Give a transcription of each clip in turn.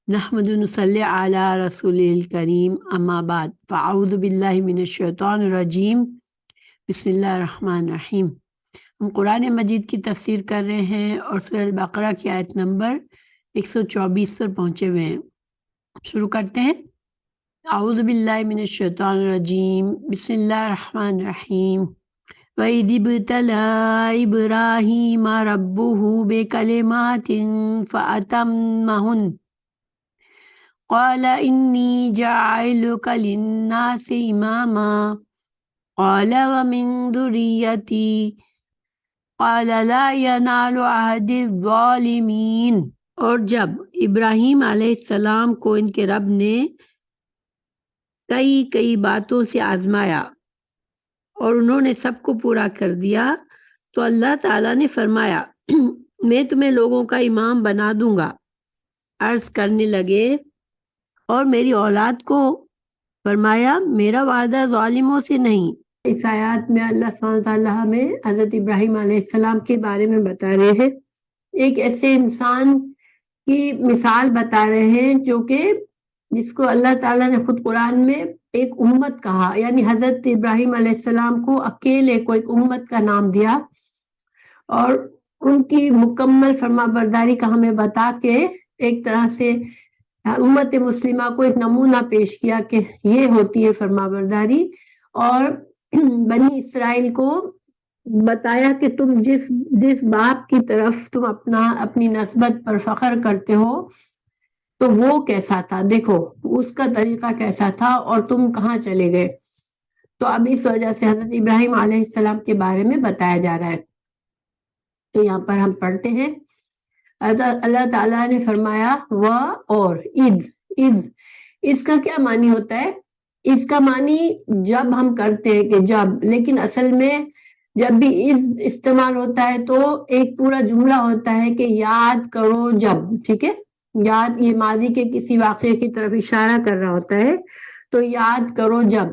نحمد نصلی علی رسول الکریم اما بعد فاعوذ باللہ من الشیطان الرجیم بسم اللہ الرحمن الرحیم۔ ہم قرآن مجید کی تفسیر کر رہے ہیں اور سورہ البقرہ کی آیت نمبر 124 پر پہنچے ہوئے ہیں۔ شروع کرتے ہیں۔ اعوذ باللہ من الشیطان الرجیم بسم اللہ الرحمن الرحیم۔ وَإِذِ ابْتَلَىٰ إِبْرَاهِيمَ رَبُّهُ بِكَلِمَاتٍ فَأَتَمَّهُنَّ قال إني جاعلك للناس إماما قال ومن ذريتي قال لا ينال عهد الظالمين۔ اور جب ابراہیم علیہ السلام کو ان کے رب نے کئی باتوں سے آزمایا اور انہوں نے سب کو پورا کر دیا تو اللہ تعالیٰ نے فرمایا میں تمہیں لوگوں کا امام بنا دوں گا۔ عرض کرنے لگے اور میری اولاد کو فرمایا میرا وعدہ ظالموں سے نہیں۔ اس آیات میں اللہ سبحانہ وتعالیٰ ہمیں حضرت ابراہیم علیہ السلام کے بارے میں بتا رہے ہیں، ایک ایسے انسان کی مثال بتا رہے ہیں جو کہ جس کو اللہ تعالیٰ نے خود قرآن میں ایک امت کہا، یعنی حضرت ابراہیم علیہ السلام کو اکیلے کو ایک امت کا نام دیا اور ان کی مکمل فرما برداری کا ہمیں بتا کے ایک طرح سے امت مسلمہ کو ایک نمونہ پیش کیا کہ یہ ہوتی ہے فرما برداری، اور بنی اسرائیل کو بتایا کہ تم جس باپ کی طرف تم اپنی نسبت پر فخر کرتے ہو تو وہ کیسا تھا، دیکھو اس کا طریقہ کیسا تھا اور تم کہاں چلے گئے۔ تو اب اس وجہ سے حضرت ابراہیم علیہ السلام کے بارے میں بتایا جا رہا ہے۔ تو یہاں پر ہم پڑھتے ہیں اللہ تعالیٰ نے فرمایا اور اس کا کیا معنی ہوتا ہے؟ اس کا معنی جب ہم کرتے ہیں کہ جب، لیکن اصل میں جب بھی استعمال ہوتا ہے تو ایک پورا جملہ ہوتا ہے کہ یاد کرو جب، ٹھیک ہے، یاد یہ ماضی کے کسی واقعے کی طرف اشارہ کر رہا ہوتا ہے، تو یاد کرو جب۔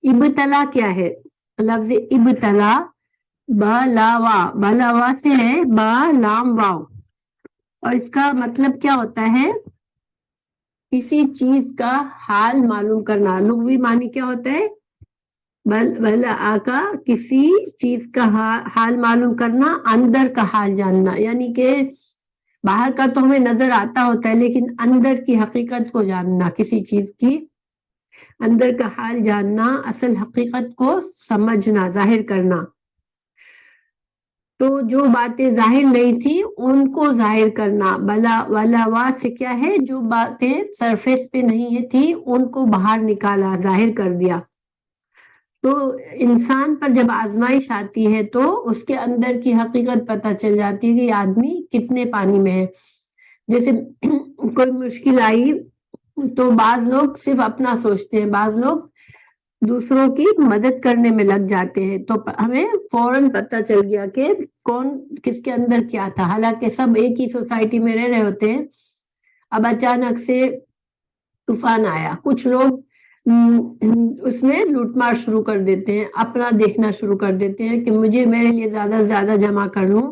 ابتلا کیا ہے؟ لفظ ابتلا بلاوا سے ہے، با لام واو، اور اس کا مطلب کیا ہوتا ہے؟ کسی چیز کا حال معلوم کرنا۔ لغوی معنی کیا ہوتا ہے؟ بلا کا کسی چیز کا حال معلوم کرنا، اندر کا حال جاننا، یعنی کہ باہر کا تو ہمیں نظر آتا ہوتا ہے لیکن اندر کی حقیقت کو جاننا، کسی چیز کی اندر کا حال جاننا، اصل حقیقت کو سمجھنا، ظاہر کرنا۔ تو جو باتیں ظاہر نہیں تھی ان کو ظاہر کرنا۔ بلاوا سے کیا ہے؟ جو باتیں سرفیس پہ نہیں تھی ان کو باہر نکالا، ظاہر کر دیا۔ تو انسان پر جب آزمائش آتی ہے تو اس کے اندر کی حقیقت پتہ چل جاتی ہے کہ یہ آدمی کتنے پانی میں ہے۔ جیسے کوئی مشکل آئی تو بعض لوگ صرف اپنا سوچتے ہیں، بعض لوگ دوسروں کی مدد کرنے میں لگ جاتے ہیں، تو ہمیں فوراً پتہ چل گیا کہ کون کس کے اندر کیا تھا، حالانکہ سب ایک ہی سوسائٹی میں رہ رہے ہوتے ہیں۔ اب اچانک سے طوفان آیا، کچھ لوگ اس میں لوٹ مار شروع کر دیتے ہیں، اپنا دیکھنا شروع کر دیتے ہیں کہ مجھے میرے لیے زیادہ سے زیادہ جمع کر لوں۔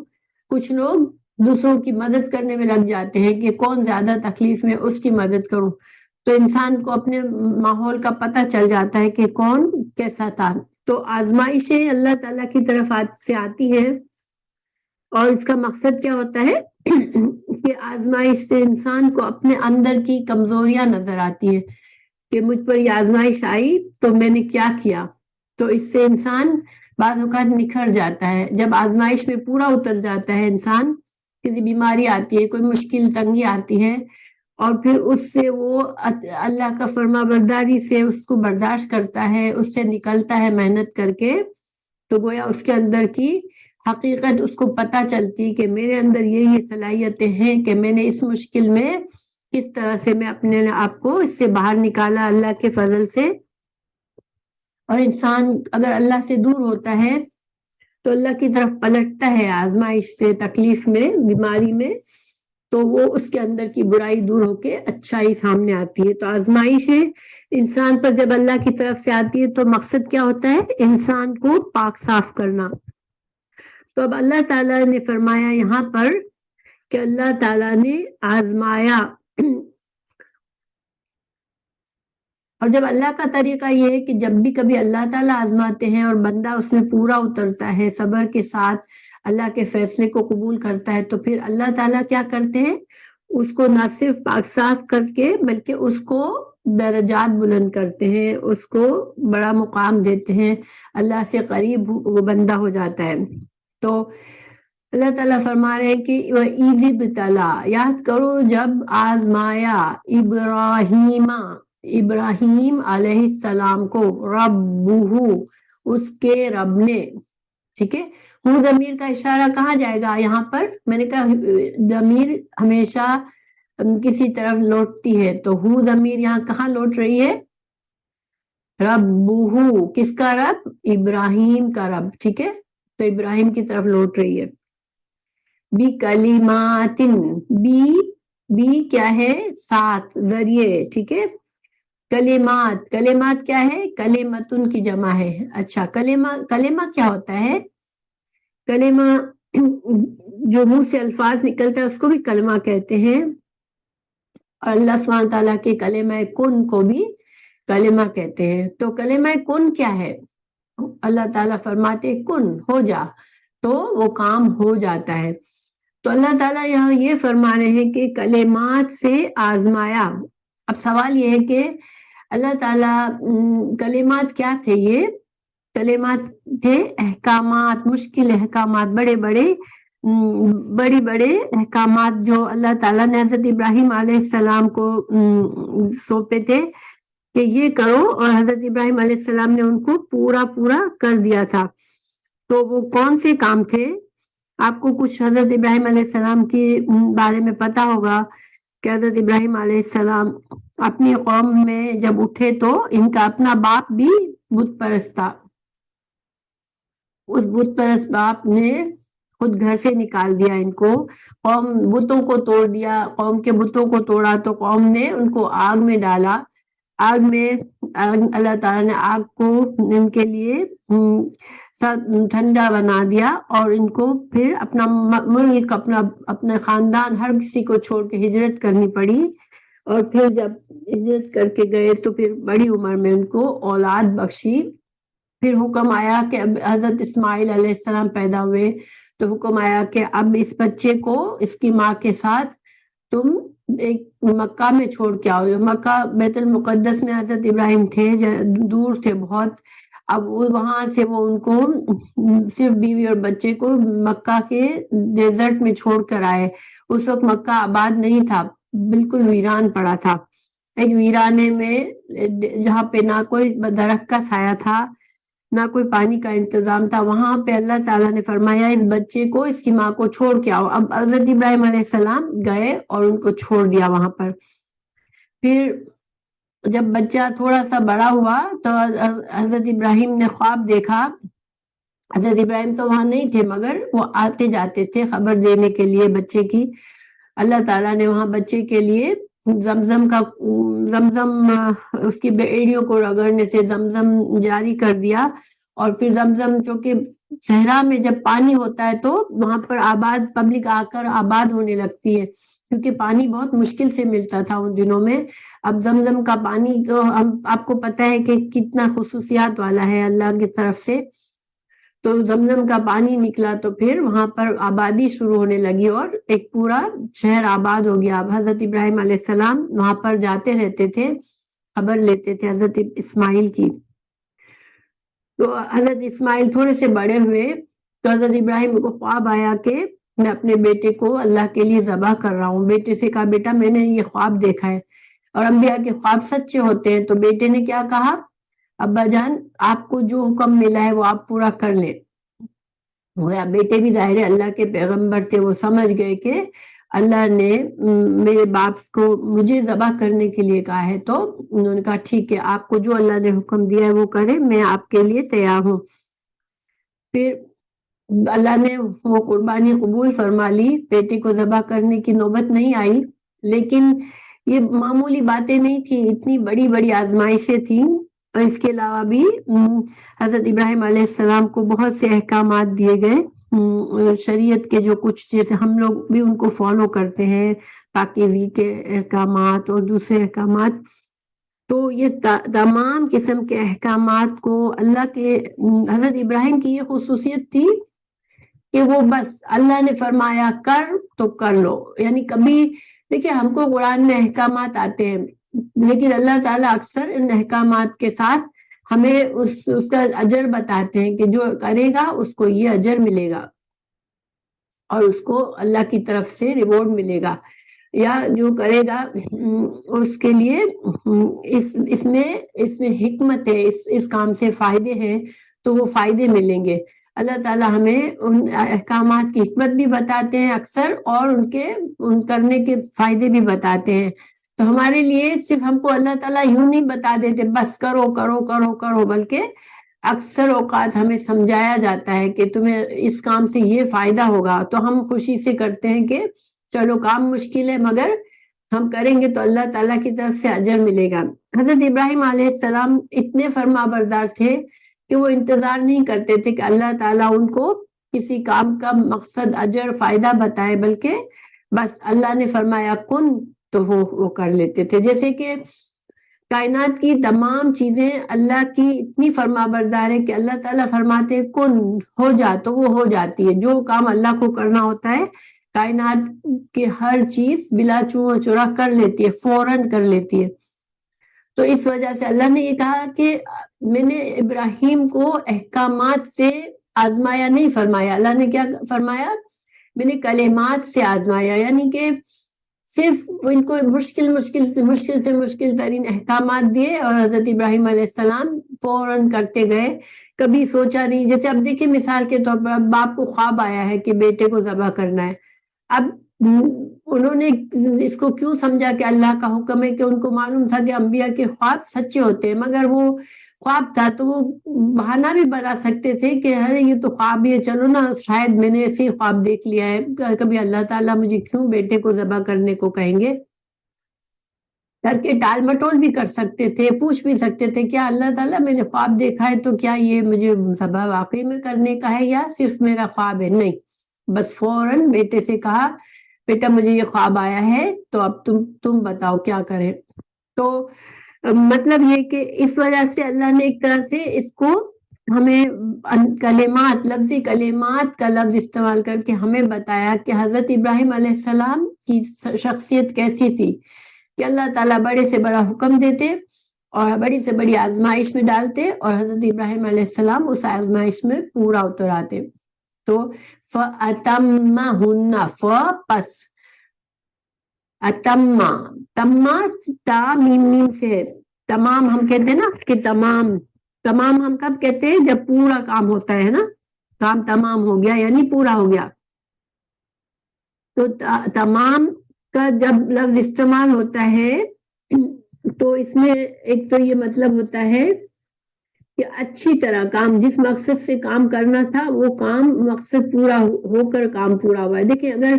کچھ لوگ دوسروں کی مدد کرنے میں لگ جاتے ہیں کہ کون زیادہ تکلیف میں اس کی مدد کروں۔ تو انسان کو اپنے ماحول کا پتہ چل جاتا ہے کہ کون کیسا تھا۔ تو آزمائشیں اللہ تعالیٰ کی طرف سے آتی ہیں اور اس کا مقصد کیا ہوتا ہے کہ آزمائش سے انسان کو اپنے اندر کی کمزوریاں نظر آتی ہیں کہ مجھ پر یہ آزمائش آئی تو میں نے کیا کیا۔ تو اس سے انسان بعض اوقات نکھر جاتا ہے، جب آزمائش میں پورا اتر جاتا ہے انسان، کسی بیماری آتی ہے، کوئی مشکل تنگی آتی ہے اور پھر اس سے وہ اللہ کا فرما برداری سے اس کو برداشت کرتا ہے، اس سے نکلتا ہے محنت کر کے، تو گویا اس کے اندر کی حقیقت اس کو پتہ چلتی کہ میرے اندر یہ صلاحیتیں ہیں کہ میں نے اس مشکل میں کس طرح سے میں اپنے آپ کو اس سے باہر نکالا اللہ کے فضل سے۔ اور انسان اگر اللہ سے دور ہوتا ہے تو اللہ کی طرف پلٹتا ہے آزمائش سے، تکلیف میں، بیماری میں، تو وہ اس کے اندر کی برائی دور ہو کے اچھائی سامنے آتی ہے۔ تو آزمائش انسان پر جب اللہ کی طرف سے آتی ہے تو مقصد کیا ہوتا ہے؟ انسان کو پاک صاف کرنا۔ تو اب اللہ تعالیٰ نے فرمایا یہاں پر کہ اللہ تعالیٰ نے آزمایا. اور جب اللہ کا طریقہ یہ ہے کہ جب بھی کبھی اللہ تعالیٰ آزماتے ہیں اور بندہ اس میں پورا اترتا ہے، صبر کے ساتھ اللہ کے فیصلے کو قبول کرتا ہے، تو پھر اللہ تعالیٰ کیا کرتے ہیں، اس کو نہ صرف پاک صاف کر کے بلکہ اس کو درجات بلند کرتے ہیں، اس کو بڑا مقام دیتے ہیں، اللہ سے قریب وہ بندہ ہو جاتا ہے. تو اللہ تعالیٰ فرما رہے ہیں کہ وَإِذِ ابْتَلَىٰ، یاد کرو جب آزمایا ابراہیم علیہ السلام کو ربہ، اس کے رب نے. ٹھیک ہے، ہوں ضمیر کا اشارہ کہاں جائے گا یہاں پر؟ میں نے کہا ضمیر ہمیشہ کسی طرف لوٹتی ہے، تو ہوں ضمیر یہاں کہاں لوٹ رہی ہے؟ ربہ، کس کا رب؟ ابراہیم کا رب. ٹھیک ہے، تو ابراہیم کی طرف لوٹ رہی ہے. بِکَلِمَاتٍ، بی کیا ہے؟ ساتھ، ذریعے. ٹھیک ہے، کلمات کیا ہے؟ کلمتن کی جمع ہے. اچھا، کلمہ کیا ہوتا ہے؟ کلمہ جو منہ سے الفاظ نکلتا ہے اس کو بھی کلمہ کہتے ہیں، اور اللہ سبحانہ تعالیٰ کے کلمہ کن کو بھی کلمہ کہتے ہیں. تو کلمہ کن کیا ہے؟ اللہ تعالیٰ فرماتے کن، ہو جا، تو وہ کام ہو جاتا ہے. تو اللہ تعالیٰ یہاں یہ فرما رہے ہیں کہ کلمات سے آزمایا. اب سوال یہ ہے کہ اللہ تعالیٰ کلمات کیا تھے؟ یہ کلمات تھے احکامات، مشکل احکامات، بڑے بڑے احکامات جو اللہ تعالیٰ نے حضرت ابراہیم علیہ السلام کو سونپے تھے کہ یہ کرو، اور حضرت ابراہیم علیہ السلام نے ان کو پورا کر دیا تھا. تو وہ کون سے کام تھے؟ آپ کو کچھ حضرت ابراہیم علیہ السلام کے بارے میں پتا ہوگا کہ حضرت ابراہیم علیہ السلام اپنی قوم میں جب اٹھے تو ان کا اپنا باپ بھی بت پرست تھا. اس بت پرست باپ نے خود گھر سے نکال دیا ان کو، قوم بتوں کو توڑ دیا، قوم کے بتوں کو توڑا تو قوم نے ان کو آگ میں ڈالا. آگ میں اللہ تعالیٰ نے آگ کو ان کے لیے ٹھنڈا بنا دیا، اور ان کو پھر اپنا ملک، اپنا خاندان، ہر کسی کو چھوڑ کے ہجرت کرنی پڑی. اور پھر جب ہجرت کر کے گئے تو پھر بڑی عمر میں ان کو اولاد بخشی. پھر حکم آیا کہ اب حضرت اسماعیل علیہ السلام پیدا ہوئے، تو حکم آیا کہ اب اس بچے کو اس کی ماں کے ساتھ تم ایک مکہ میں چھوڑ کے آؤ. مکہ بیت المقدس میں حضرت ابراہیم تھے، دور تھے بہت. اب وہاں سے وہ ان کو صرف بیوی اور بچے کو مکہ کے ڈیزرٹ میں چھوڑ کر آئے. اس وقت مکہ آباد نہیں تھا، بالکل ویران پڑا تھا، ایک ویرانے میں جہاں پہ نہ کوئی درخت کا سایہ تھا، نہ کوئی پانی کا انتظام تھا. وہاں پہ اللہ تعالیٰ نے فرمایا اس بچے کو اس کی ماں کو چھوڑ کے آؤ. اب حضرت ابراہیم علیہ السلام گئے اور ان کو چھوڑ دیا وہاں پر. پھر جب بچہ تھوڑا سا بڑا ہوا تو حضرت ابراہیم نے خواب دیکھا. حضرت ابراہیم تو وہاں نہیں تھے مگر وہ آتے جاتے تھے خبر دینے کے لیے بچے کی. اللہ تعالیٰ نے وہاں بچے کے لیے زمزم اس کی بیڑیوں کو رگڑنے سے زمزم جاری کر دیا. اور پھر زمزم چونکہ صحرا میں جب پانی ہوتا ہے تو وہاں پر پبلک آ کر آباد ہونے لگتی ہے، کیونکہ پانی بہت مشکل سے ملتا تھا ان دنوں میں. اب زمزم کا پانی تو آپ کو پتہ ہے کہ کتنا خصوصیات والا ہے اللہ کی طرف سے. تو زمزم کا پانی نکلا تو پھر وہاں پر آبادی شروع ہونے لگی اور ایک پورا شہر آباد ہو گیا. اب حضرت ابراہیم علیہ السلام وہاں پر جاتے رہتے تھے، خبر لیتے تھے حضرت اسماعیل کی. تو حضرت اسماعیل تھوڑے سے بڑے ہوئے تو حضرت ابراہیم کو خواب آیا کہ میں اپنے بیٹے کو اللہ کے لیے ذبح کر رہا ہوں. بیٹے سے کہا بیٹا میں نے یہ خواب دیکھا ہے، اور انبیاء کے خواب سچے ہوتے ہیں. تو بیٹے نے کیا کہا، ابا جان آپ کو جو حکم ملا ہے وہ آپ پورا کر لیں. بیٹے بھی ظاہر اللہ کے پیغمبر تھے، وہ سمجھ گئے کہ اللہ نے میرے باپ کو مجھے ذبح کرنے کے لیے کہا ہے. تو انہوں نے کہا ٹھیک ہے، آپ کو جو اللہ نے حکم دیا ہے وہ کریں، میں آپ کے لیے تیار ہوں. پھر اللہ نے وہ قربانی قبول فرما لی، بیٹے کو ذبح کرنے کی نوبت نہیں آئی. لیکن یہ معمولی باتیں نہیں تھی، اتنی بڑی بڑی آزمائشیں تھیں. اور اس کے علاوہ بھی حضرت ابراہیم علیہ السلام کو بہت سے احکامات دیے گئے شریعت کے جو کچھ جیسے ہم لوگ بھی ان کو فالو کرتے ہیں، پاکیزگی کے احکامات اور دوسرے احکامات، تو یہ تمام قسم کے احکامات کو اللہ کے حضرت ابراہیم کی یہ خصوصیت تھی کہ وہ بس اللہ نے فرمایا کر تو کر لو. یعنی کبھی دیکھیے ہم کو قرآن میں احکامات آتے ہیں، لیکن اللہ تعالیٰ اکثر ان احکامات کے ساتھ ہمیں اس کا اجر بتاتے ہیں کہ جو کرے گا اس کو یہ اجر ملے گا اور اس کو اللہ کی طرف سے ریوارڈ ملے گا، یا جو کرے گا اس کے لیے اس میں حکمت ہے، اس کام سے فائدے ہیں تو وہ فائدے ملیں گے. اللہ تعالیٰ ہمیں ان احکامات کی حکمت بھی بتاتے ہیں اکثر، اور ان کرنے کے فائدے بھی بتاتے ہیں. تو ہمارے لیے صرف ہم کو اللہ تعالیٰ یوں نہیں بتا دیتے بس کرو کرو کرو کرو، بلکہ اکثر اوقات ہمیں سمجھایا جاتا ہے کہ تمہیں اس کام سے یہ فائدہ ہوگا، تو ہم خوشی سے کرتے ہیں کہ چلو کام مشکل ہے مگر ہم کریں گے تو اللہ تعالیٰ کی طرف سے اجر ملے گا. حضرت ابراہیم علیہ السلام اتنے فرما بردار تھے کہ وہ انتظار نہیں کرتے تھے کہ اللہ تعالیٰ ان کو کسی کام کا مقصد اجر فائدہ بتائے، بلکہ بس اللہ نے فرمایا کن تو وہ کر لیتے تھے. جیسے کہ کائنات کی تمام چیزیں اللہ کی اتنی فرما بردار ہے کہ اللہ تعالیٰ فرماتے کن ہو جا تو وہ ہو جاتی ہے. جو کام اللہ کو کرنا ہوتا ہے کائنات کی ہر چیز بلا چوں چرا کر لیتی ہے، فوراً کر لیتی ہے. تو اس وجہ سے اللہ نے یہ کہا کہ میں نے ابراہیم کو احکامات سے آزمایا نہیں فرمایا. اللہ نے کیا فرمایا؟ میں نے کلمات سے آزمایا، یعنی کہ صرف ان کو مشکل ترین احکامات دیے اور حضرت ابراہیم علیہ السلام فوراً کرتے گئے، کبھی سوچا نہیں. جیسے اب دیکھیں مثال کے طور پر باپ کو خواب آیا ہے کہ بیٹے کو ذبح کرنا ہے، اب انہوں نے اس کو کیوں سمجھا کہ اللہ کا حکم ہے، کہ ان کو معلوم تھا کہ انبیاء کے خواب سچے ہوتے ہیں، مگر وہ خواب تھا تو وہ بہانہ بھی بنا سکتے تھے کہ ارے یہ تو خواب ہے، چلو نا شاید میں نے ایسے ہی خواب دیکھ لیا ہے، کبھی اللہ تعالیٰ مجھے کیوں بیٹے کو ذبح کرنے کو کہیں گے، کر کے ٹال مٹول بھی کر سکتے تھے، پوچھ بھی سکتے تھے کیا اللہ تعالیٰ میں نے خواب دیکھا ہے تو کیا یہ مجھے ذبح واقعی میں کرنے کا ہے یا صرف میرا خواب ہے. نہیں، بس فوراً بیٹے سے کہا بیٹا مجھے یہ خواب آیا ہے تو اب تم بتاؤ کیا کریں. تو مطلب یہ کہ اس وجہ سے اللہ نے ایک طرح سے اس کو ہمیں کلمات، لفظی کلمات کا لفظ استعمال کر کے ہمیں بتایا کہ حضرت ابراہیم علیہ السلام کی شخصیت کیسی تھی، کہ اللہ تعالیٰ بڑے سے بڑا حکم دیتے اور بڑی سے بڑی آزمائش میں ڈالتے اور حضرت ابراہیم علیہ السلام اس آزمائش میں پورا اتر آتے. تو فَأَتَمَّهُنَّ پس اتما تما تا میم سے تمام ہم کہتے ہیں نا کہ تمام ہم کب کہتے ہیں جب پورا کام ہوتا ہے نا، کام تمام ہو گیا یعنی پورا ہو گیا. تو تمام کا جب لفظ استعمال ہوتا ہے تو اس میں ایک تو یہ مطلب ہوتا ہے کہ اچھی طرح کام، جس مقصد سے کام کرنا تھا وہ کام مقصد پورا ہو کر کام پورا ہوا ہے. دیکھیں اگر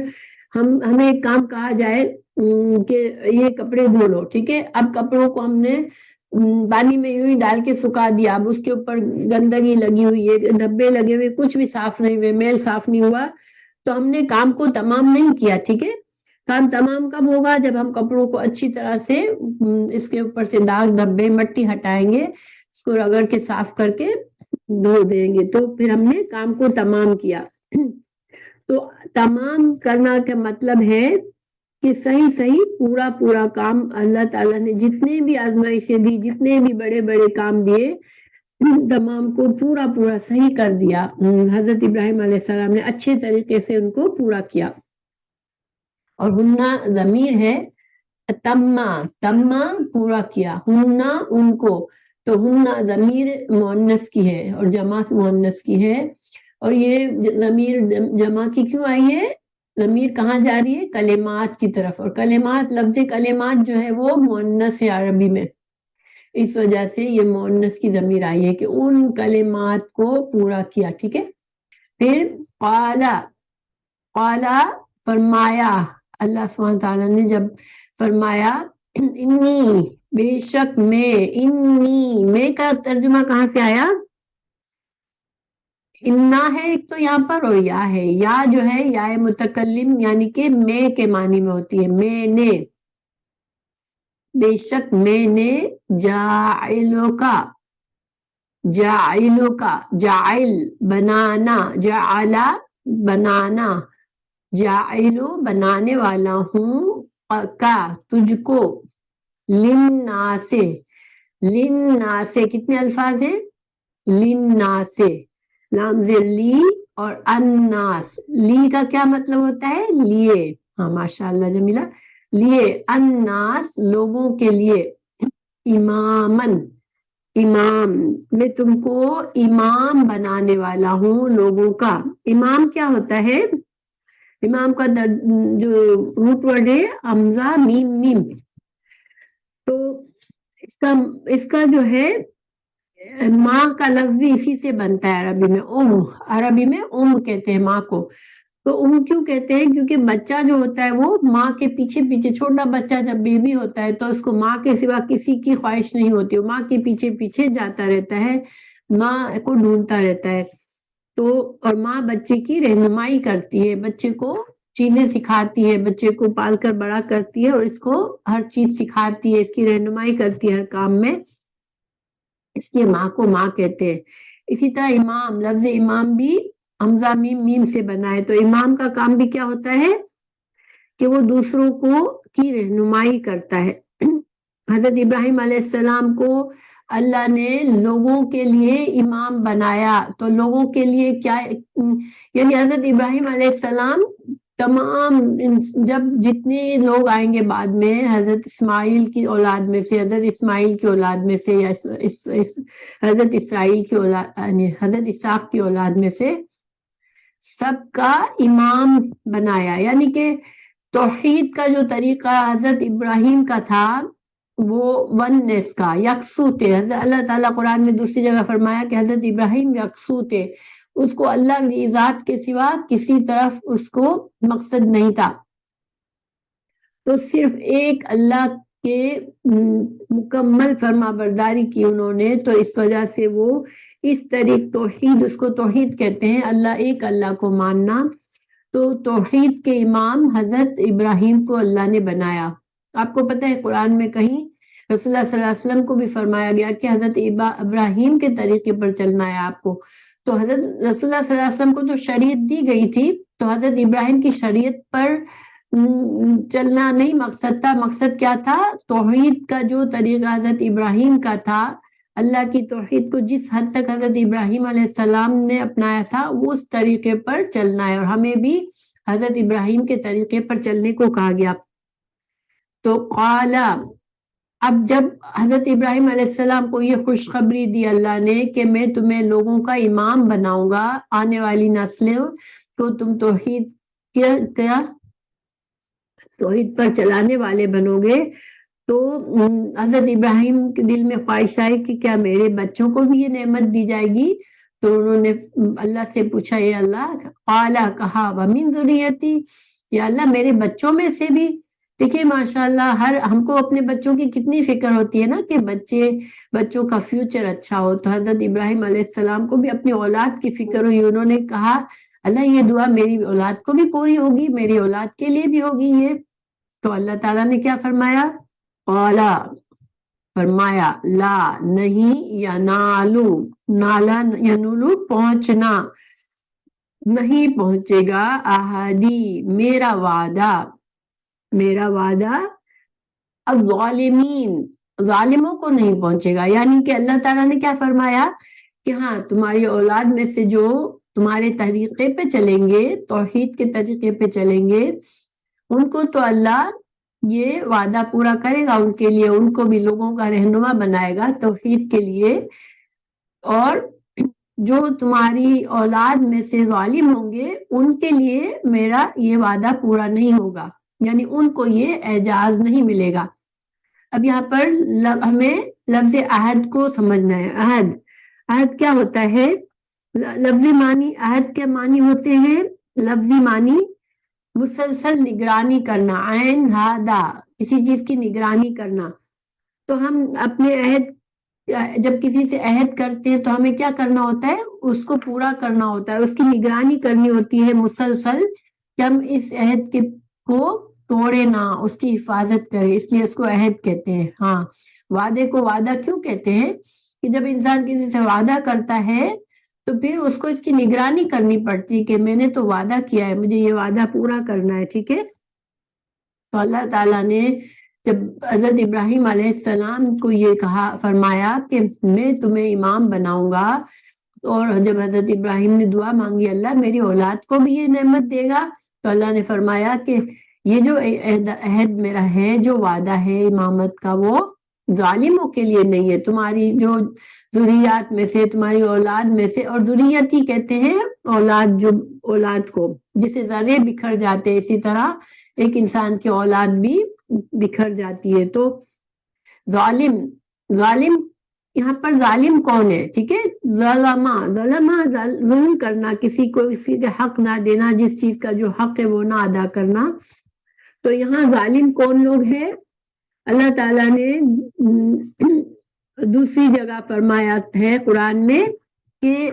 ہمیں ایک کام کہا جائے کہ یہ کپڑے دھو لو، ٹھیک ہے، اب کپڑوں کو ہم نے پانی میں یوں ہی ڈال کے سکھا دیا، اب اس کے اوپر گندگی لگی ہوئی ہے، دھبے لگے ہوئے، کچھ بھی صاف نہیں ہوئے، میل صاف نہیں ہوا، تو ہم نے کام کو تمام نہیں کیا. ٹھیک ہے، کام تمام کب ہوگا؟ جب ہم کپڑوں کو اچھی طرح سے اس کے اوپر سے داغ دھبے مٹی ہٹائیں گے، اس کو رگڑ کے صاف کر کے دھو دیں گے، تو پھر ہم نے کام کو تمام کیا. تو تمام کرنا کا مطلب ہے کہ صحیح پورا کام اللہ تعالیٰ نے جتنے بھی آزمائشیں دی، جتنے بھی بڑے بڑے کام دیے، تمام کو پورا صحیح کر دیا. حضرت ابراہیم علیہ السلام نے اچھے طریقے سے ان کو پورا کیا. اور ہننا ضمیر ہے، تما پورا کیا، ہننا ان کو، تو ہننا ضمیر مؤنث کی ہے اور جمع مؤنث کی ہے. اور یہ ضمیر جمع کی کیوں آئی ہے؟ ضمیر کہاں جا رہی ہے؟ کلمات کی طرف، اور کلمات، لفظ کلمات جو ہے وہ مؤنث ہے عربی میں، اس وجہ سے یہ مؤنث کی ضمیر آئی ہے کہ ان کلمات کو پورا کیا. ٹھیک ہے، پھر قالا فرمایا، اللہ سبحانہ تعالیٰ نے جب فرمایا انی بے شک میں، انی میں کا ترجمہ کہاں سے آیا؟ انا ہے ایک تو یہاں پر، اور یا ہے، یا جو ہے یا متکلم یعنی کہ میں کے معنی میں ہوتی ہے، میں نے، بے شک میں نے، جاعلوں کا، جاعلوں کا، جاعل بنانا، جعلا بنانا، جاعلو بنانے والا ہوں، کا تجھ کو، للناس، للناس کتنے الفاظ ہیں؟ للناس، لام زیر لی اور الناس، لی کا کیا مطلب ہوتا ہے؟ لیے، ہاں ماشاء اللہ جمیلہ، لیے، الناس لوگوں کے لیے، امامن، امام، میں تم کو امام بنانے والا ہوں لوگوں کا۔ امام کیا ہوتا ہے؟ امام کا جو روٹ ورڈ ہے حمزہ میم میم، تو اس کا جو ہے ماں کا لفظ بھی اسی سے بنتا ہے عربی میں، عربی میں کہتے ہیں ماں کو۔ تو کیوں کہتے ہیں؟ کیونکہ بچہ جو ہوتا ہے وہ ماں کے پیچھے پیچھے، چھوٹا بچہ جب بیبی ہوتا ہے تو اس کو ماں کے سوا کسی کی خواہش نہیں ہوتی، وہ ماں کے پیچھے پیچھے جاتا رہتا ہے، ماں کو ڈھونڈتا رہتا ہے۔ تو اور ماں بچے کی رہنمائی کرتی ہے، بچے کو چیزیں سکھاتی ہے، بچے کو پال کر بڑا کرتی ہے اور اس کو ہر چیز سکھاتی ہے، اس کی رہنمائی کرتی ہے ہر کام میں، اس لیے ماں کو ماں کہتے ہیں۔ اسی طرح امام، لفظ امام بھی حمزہ میم میم سے بنا ہے، تو امام کا کام بھی کیا ہوتا ہے کہ وہ دوسروں کی رہنمائی کرتا ہے۔ حضرت ابراہیم علیہ السلام کو اللہ نے لوگوں کے لیے امام بنایا، تو لوگوں کے لیے کیا، یعنی حضرت ابراہیم علیہ السلام تمام، جب جتنے لوگ آئیں گے بعد میں، حضرت اسماعیل کی اولاد میں سے، حضرت اسماعیل کی اولاد میں سے، یا حضرت اسرائیل کی اولاد، یعنی حضرت اسحاق کی اولاد میں سے، سب کا امام بنایا۔ یعنی کہ توحید کا جو طریقہ حضرت ابراہیم کا تھا وہ وننس کا، یکسو تھے۔ حضرت اللہ تعالیٰ قرآن میں دوسری جگہ فرمایا کہ حضرت ابراہیم یکسو تھے، اس کو اللہ کی ذات کے سوا کسی طرف اس کو مقصد نہیں تھا، تو صرف ایک اللہ کے مکمل فرما برداری کی انہوں نے، تو اس وجہ سے وہ اس طریق توحید، اس کو توحید کہتے ہیں، اللہ ایک اللہ کو ماننا۔ تو توحید کے امام حضرت ابراہیم کو اللہ نے بنایا۔ آپ کو پتہ ہے قرآن میں کہیں رسول اللہ صلی اللہ علیہ وسلم کو بھی فرمایا گیا کہ حضرت ابراہیم کے طریقے پر چلنا ہے آپ کو۔ تو حضرت رسول اللہ صلی اللہ علیہ وسلم کو جو شریعت دی گئی تھی، تو حضرت ابراہیم کی شریعت پر چلنا نہیں مقصد تھا، مقصد کیا تھا؟ توحید کا جو طریقہ حضرت ابراہیم کا تھا، اللہ کی توحید کو جس حد تک حضرت ابراہیم علیہ السلام نے اپنایا تھا وہ اس طریقے پر چلنا ہے، اور ہمیں بھی حضرت ابراہیم کے طریقے پر چلنے کو کہا گیا۔ تو قال، اب جب حضرت ابراہیم علیہ السلام کو یہ خوشخبری دی اللہ نے کہ میں تمہیں لوگوں کا امام بناؤں گا، آنے والی نسلیں تو تم توحید کیا توحید پر چلانے والے بنو گے، تو حضرت ابراہیم کے دل میں خواہش آئی کہ کیا میرے بچوں کو بھی یہ نعمت دی جائے گی؟ تو انہوں نے اللہ سے پوچھا، یہ اللہ، قالا کہا، ومن ذریتی، یا اللہ میرے بچوں میں سے بھی۔ دیکھیے ماشاءاللہ، ہم کو اپنے بچوں کی کتنی فکر ہوتی ہے نا کہ بچوں کا فیوچر اچھا ہو، تو حضرت ابراہیم علیہ السلام کو بھی اپنی اولاد کی فکر ہوئی، انہوں نے کہا اللہ یہ دعا میری اولاد کو بھی پوری ہوگی، میری اولاد کے لیے بھی ہوگی یہ۔ تو اللہ تعالیٰ نے کیا فرمایا؟ قالا، فرمایا، لا نہیں، ینالو، نالا ینولو پہنچنا، نہیں پہنچے گا، احدی میرا وعدہ، میرا وعدہ، الظالمین ظالموں کو نہیں پہنچے گا۔ یعنی کہ اللہ تعالیٰ نے کیا فرمایا کہ ہاں تمہاری اولاد میں سے جو تمہارے طریقے پہ چلیں گے، توحید کے طریقے پہ چلیں گے، ان کو تو اللہ یہ وعدہ پورا کرے گا، ان کے لیے، ان کو بھی لوگوں کا رہنما بنائے گا توحید کے لیے۔ اور جو تمہاری اولاد میں سے ظالم ہوں گے ان کے لیے میرا یہ وعدہ پورا نہیں ہوگا، یعنی ان کو یہ اعجاز نہیں ملے گا۔ اب یہاں پر ہمیں لفظ عہد کو سمجھنا ہے۔ عہد کیا ہوتا ہے؟ لفظی معنی عہد کے معنی ہوتے ہیں، لفظی معنی مسلسل نگرانی کرنا، عین ہا دا، کسی چیز کی نگرانی کرنا۔ تو ہم اپنے عہد جب کسی سے عہد کرتے ہیں تو ہمیں کیا کرنا ہوتا ہے؟ اس کو پورا کرنا ہوتا ہے، اس کی نگرانی کرنی ہوتی ہے مسلسل کہ ہم اس عہد کے کو توڑے نہ، اس کی حفاظت کرے، اس لیے اس کو عہد کہتے ہیں۔ ہاں، وعدے کو وعدہ کیوں کہتے ہیں؟ کہ جب انسان کسی سے وعدہ کرتا ہے تو پھر اس کو اس کی نگرانی کرنی پڑتی ہے کہ میں نے تو وعدہ کیا ہے، مجھے یہ وعدہ پورا کرنا ہے، ٹھیک ہے۔ تو اللہ تعالیٰ نے جب حضرت ابراہیم علیہ السلام کو یہ کہا، فرمایا کہ میں تمہیں امام بناؤں گا، اور جب حضرت ابراہیم نے دعا مانگی اللہ میری اولاد کو بھی یہ نعمت دے گا، تو اللہ نے فرمایا کہ یہ جو عہد میرا ہے، جو وعدہ ہے امامت کا، وہ ظالموں کے لیے نہیں ہے، تمہاری جو ذریات میں سے، تمہاری اولاد میں سے، اور ذریت ہی کہتے ہیں اولاد، جو اولاد کو جسے ذرے بکھر جاتے، اسی طرح ایک انسان کی اولاد بھی بکھر جاتی ہے۔ تو ظالم یہاں پر ظالم کون ہے؟ ٹھیک ہے، ظلمہ ظلم کرنا، کسی کو کسی کے حق نہ دینا، جس چیز کا جو حق ہے وہ نہ ادا کرنا۔ تو یہاں ظالم کون لوگ ہیں؟ اللہ تعالیٰ نے دوسری جگہ فرمایا ہے قرآن میں کہ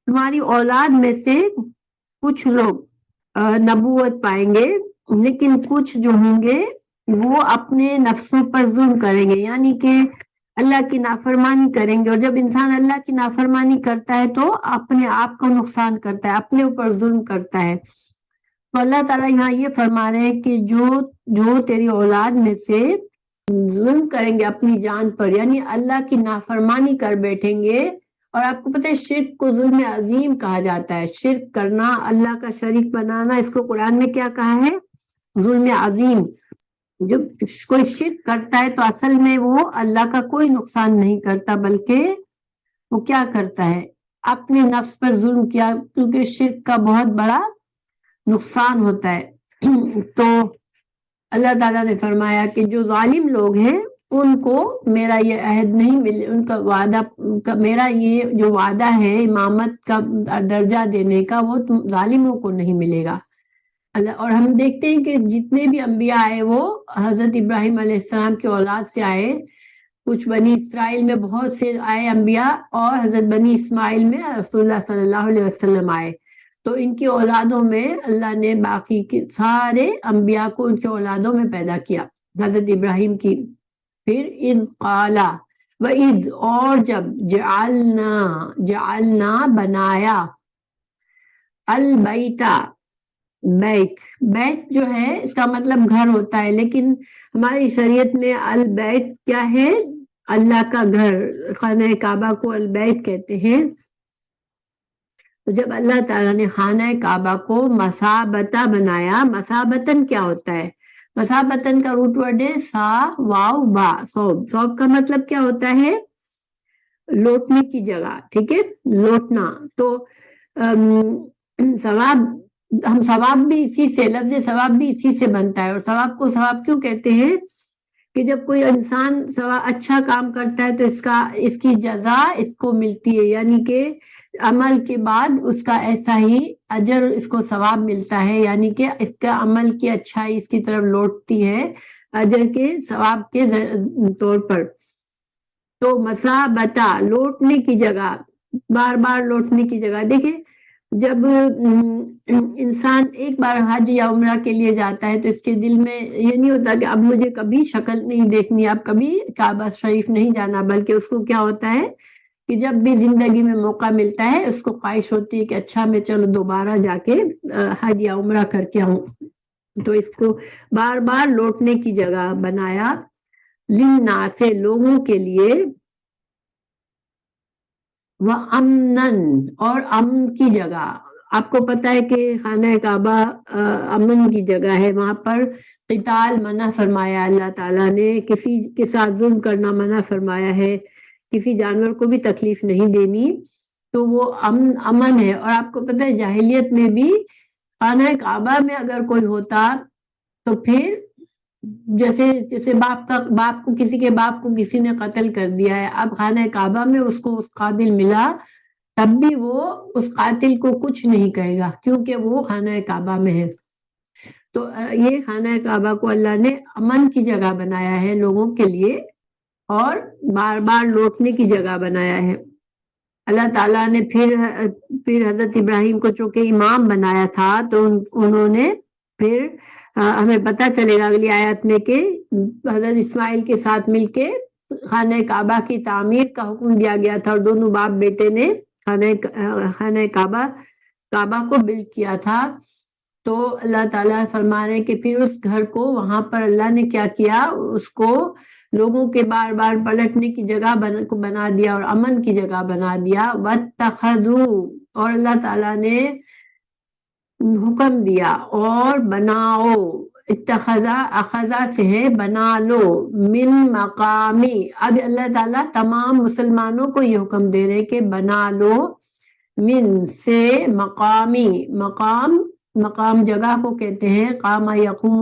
تمہاری اولاد میں سے کچھ لوگ نبوت پائیں گے، لیکن کچھ جو ہوں گے وہ اپنے نفسوں پر ظلم کریں گے، یعنی کہ اللہ کی نافرمانی کریں گے، اور جب انسان اللہ کی نافرمانی کرتا ہے تو اپنے آپ کو نقصان کرتا ہے، اپنے اوپر ظلم کرتا ہے۔ تو اللہ تعالیٰ یہاں یہ فرما رہے ہیں کہ جو تیری اولاد میں سے ظلم کریں گے اپنی جان پر، یعنی اللہ کی نافرمانی کر بیٹھیں گے، اور آپ کو پتہ ہے شرک کو ظلم عظیم کہا جاتا ہے، شرک کرنا، اللہ کا شریک بنانا، اس کو قرآن میں کیا کہا ہے؟ ظلم عظیم۔ جب کوئی شرک کرتا ہے تو اصل میں وہ اللہ کا کوئی نقصان نہیں کرتا، بلکہ وہ کیا کرتا ہے؟ اپنے نفس پر ظلم کیا، کیونکہ شرک کا بہت بڑا نقصان ہوتا ہے۔ تو اللہ تعالیٰ نے فرمایا کہ جو ظالم لوگ ہیں ان کو میرا یہ عہد نہیں ملے، ان کا وعدہ، میرا یہ جو وعدہ ہے امامت کا درجہ دینے کا، وہ ظالموں کو نہیں ملے گا۔ اور ہم دیکھتے ہیں کہ جتنے بھی انبیاء آئے وہ حضرت ابراہیم علیہ السلام کی اولاد سے آئے، کچھ بنی اسرائیل میں بہت سے آئے انبیاء، اور حضرت بنی اسماعیل میں رسول اللہ صلی اللہ علیہ وسلم آئے، تو ان کی اولادوں میں اللہ نے باقی کے سارے انبیاء کو ان کے اولادوں میں پیدا کیا، حضرت ابراہیم کی۔ پھر اذ قالا وَإِذْ، اور جب جعلنا بنایا، البیتا، بیت جو ہے اس کا مطلب گھر ہوتا ہے، لیکن ہماری شریعت میں البیت کیا ہے؟ اللہ کا گھر، خانہ کعبہ کو البیت کہتے ہیں۔ تو جب اللہ تعالیٰ نے خانہ کعبہ کو مثابتہ بنایا، مثابتن کیا ہوتا ہے؟ مثابتن کا روٹ ورڈ ہے سا واو با، صوب۔ صوب کا مطلب کیا ہوتا ہے؟ لوٹنے کی جگہ، ٹھیک ہے، لوٹنا۔ تو ثواب، ہم ثواب بھی اسی سے، لفظ ثواب بھی اسی سے بنتا ہے، اور ثواب کو ثواب کیوں کہتے ہیں؟ کہ جب کوئی انسان اچھا کام کرتا ہے تو اس کی جزا اس کو ملتی ہے، یعنی کہ عمل کے بعد اس کا ایسا ہی اجر، اس کو ثواب ملتا ہے، یعنی کہ اس کا عمل کی اچھائی اس کی طرف لوٹتی ہے اجر کے ثواب کے طور پر۔ تو مثابتہ، لوٹنے کی جگہ، بار بار لوٹنے کی جگہ۔ دیکھیں جب انسان ایک بار حج یا عمرہ کے لیے جاتا ہے تو اس کے دل میں یہ نہیں ہوتا کہ اب مجھے کبھی شکل نہیں دیکھنی، اب کبھی کعبہ شریف نہیں جانا، بلکہ اس کو کیا ہوتا ہے کہ جب بھی زندگی میں موقع ملتا ہے اس کو خواہش ہوتی ہے کہ اچھا میں چلو دوبارہ جا کے حج یا عمرہ کر کے آؤں۔ تو اس کو بار بار لوٹنے کی جگہ بنایا، للناس، لوگوں کے لیے، وَأَمْنًا، اور امن کی جگہ۔ آپ کو پتہ ہے کہ خانہ کعبہ امن کی جگہ ہے، وہاں پر قتال منع فرمایا اللہ تعالیٰ نے، کسی کے ساتھ ظلم کرنا منع فرمایا ہے، کسی جانور کو بھی تکلیف نہیں دینی، تو وہ امن ہے۔ اور آپ کو پتہ ہے جاہلیت میں بھی خانہ کعبہ میں اگر کوئی ہوتا تو پھر جیسے باپ کو کسی کے باپ کو کسی نے قتل کر دیا ہے، اب خانہ کعبہ میں اس کو اس قاتل ملا، تب بھی وہ اس قاتل کو کچھ نہیں کہے گا، کیونکہ وہ خانہ کعبہ میں ہے۔ تو یہ خانہ کعبہ کو اللہ نے امن کی جگہ بنایا ہے لوگوں کے لیے، اور بار بار لوٹنے کی جگہ بنایا ہے۔ اللہ تعالیٰ نے پھر حضرت ابراہیم کو چونکہ امام بنایا تھا تو انہوں نے پھر ہمیں پتہ چلے گا اگلی آیت میں کہ حضرت اسماعیل کے ساتھ مل کے خانہ کعبہ کی تعمیر کا حکم دیا گیا تھا، اور دونوں باپ بیٹے نے خانہ کعبہ کو بلڈ کیا تھا۔ تو اللہ تعالیٰ فرما رہے کہ پھر اس گھر کو وہاں پر اللہ نے کیا کیا، اس کو لوگوں کے بار بار پلٹنے کی جگہ بنا دیا اور امن کی جگہ بنا دیا۔ وَاتَّخَذُوا، اور اللہ تعالیٰ نے حکم دیا اور بناؤ، اتخذا اخذا سے ہے بنا لو، من مقامی، اب اللہ تعالیٰ تمام مسلمانوں کو یہ حکم دے رہے کہ بنا لو، من سے مقامی، مقام جگہ کو کہتے ہیں، قام یقوم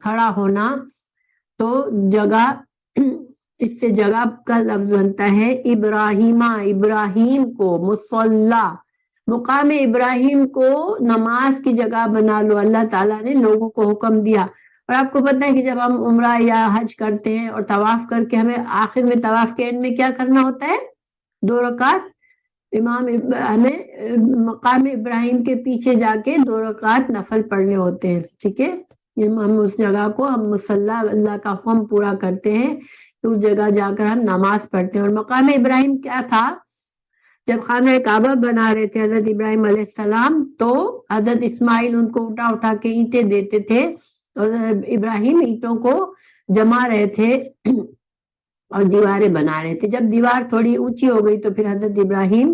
کھڑا ہونا، تو جگہ، اس سے جگہ کا لفظ بنتا ہے ابراہیم کو، مصلی، مقام ابراہیم کو نماز کی جگہ بنا لو، اللہ تعالیٰ نے لوگوں کو حکم دیا۔ اور آپ کو پتہ ہے کہ جب ہم عمرہ یا حج کرتے ہیں اور طواف کر کے ہمیں آخر میں طواف کے اینڈ میں کیا کرنا ہوتا ہے، 2 رکعت ہمیں مقام ابراہیم کے پیچھے جا کے 2 رکعت نفل پڑھنے ہوتے ہیں، ٹھیک ہے، ہم اس جگہ کو ہم مصلی، اللہ کا حکم پورا کرتے ہیں تو اس جگہ جا کر ہم نماز پڑھتے ہیں۔ اور مقام ابراہیم کیا تھا، جب خانہ کعبہ بنا رہے تھے حضرت ابراہیم علیہ السلام تو حضرت اسماعیل ان کو اٹھا کے اینٹیں دیتے تھے، اور ابراہیم اینٹوں کو جما رہے تھے اور دیواریں بنا رہے تھے۔ جب دیوار تھوڑی اونچی ہو گئی تو پھر حضرت ابراہیم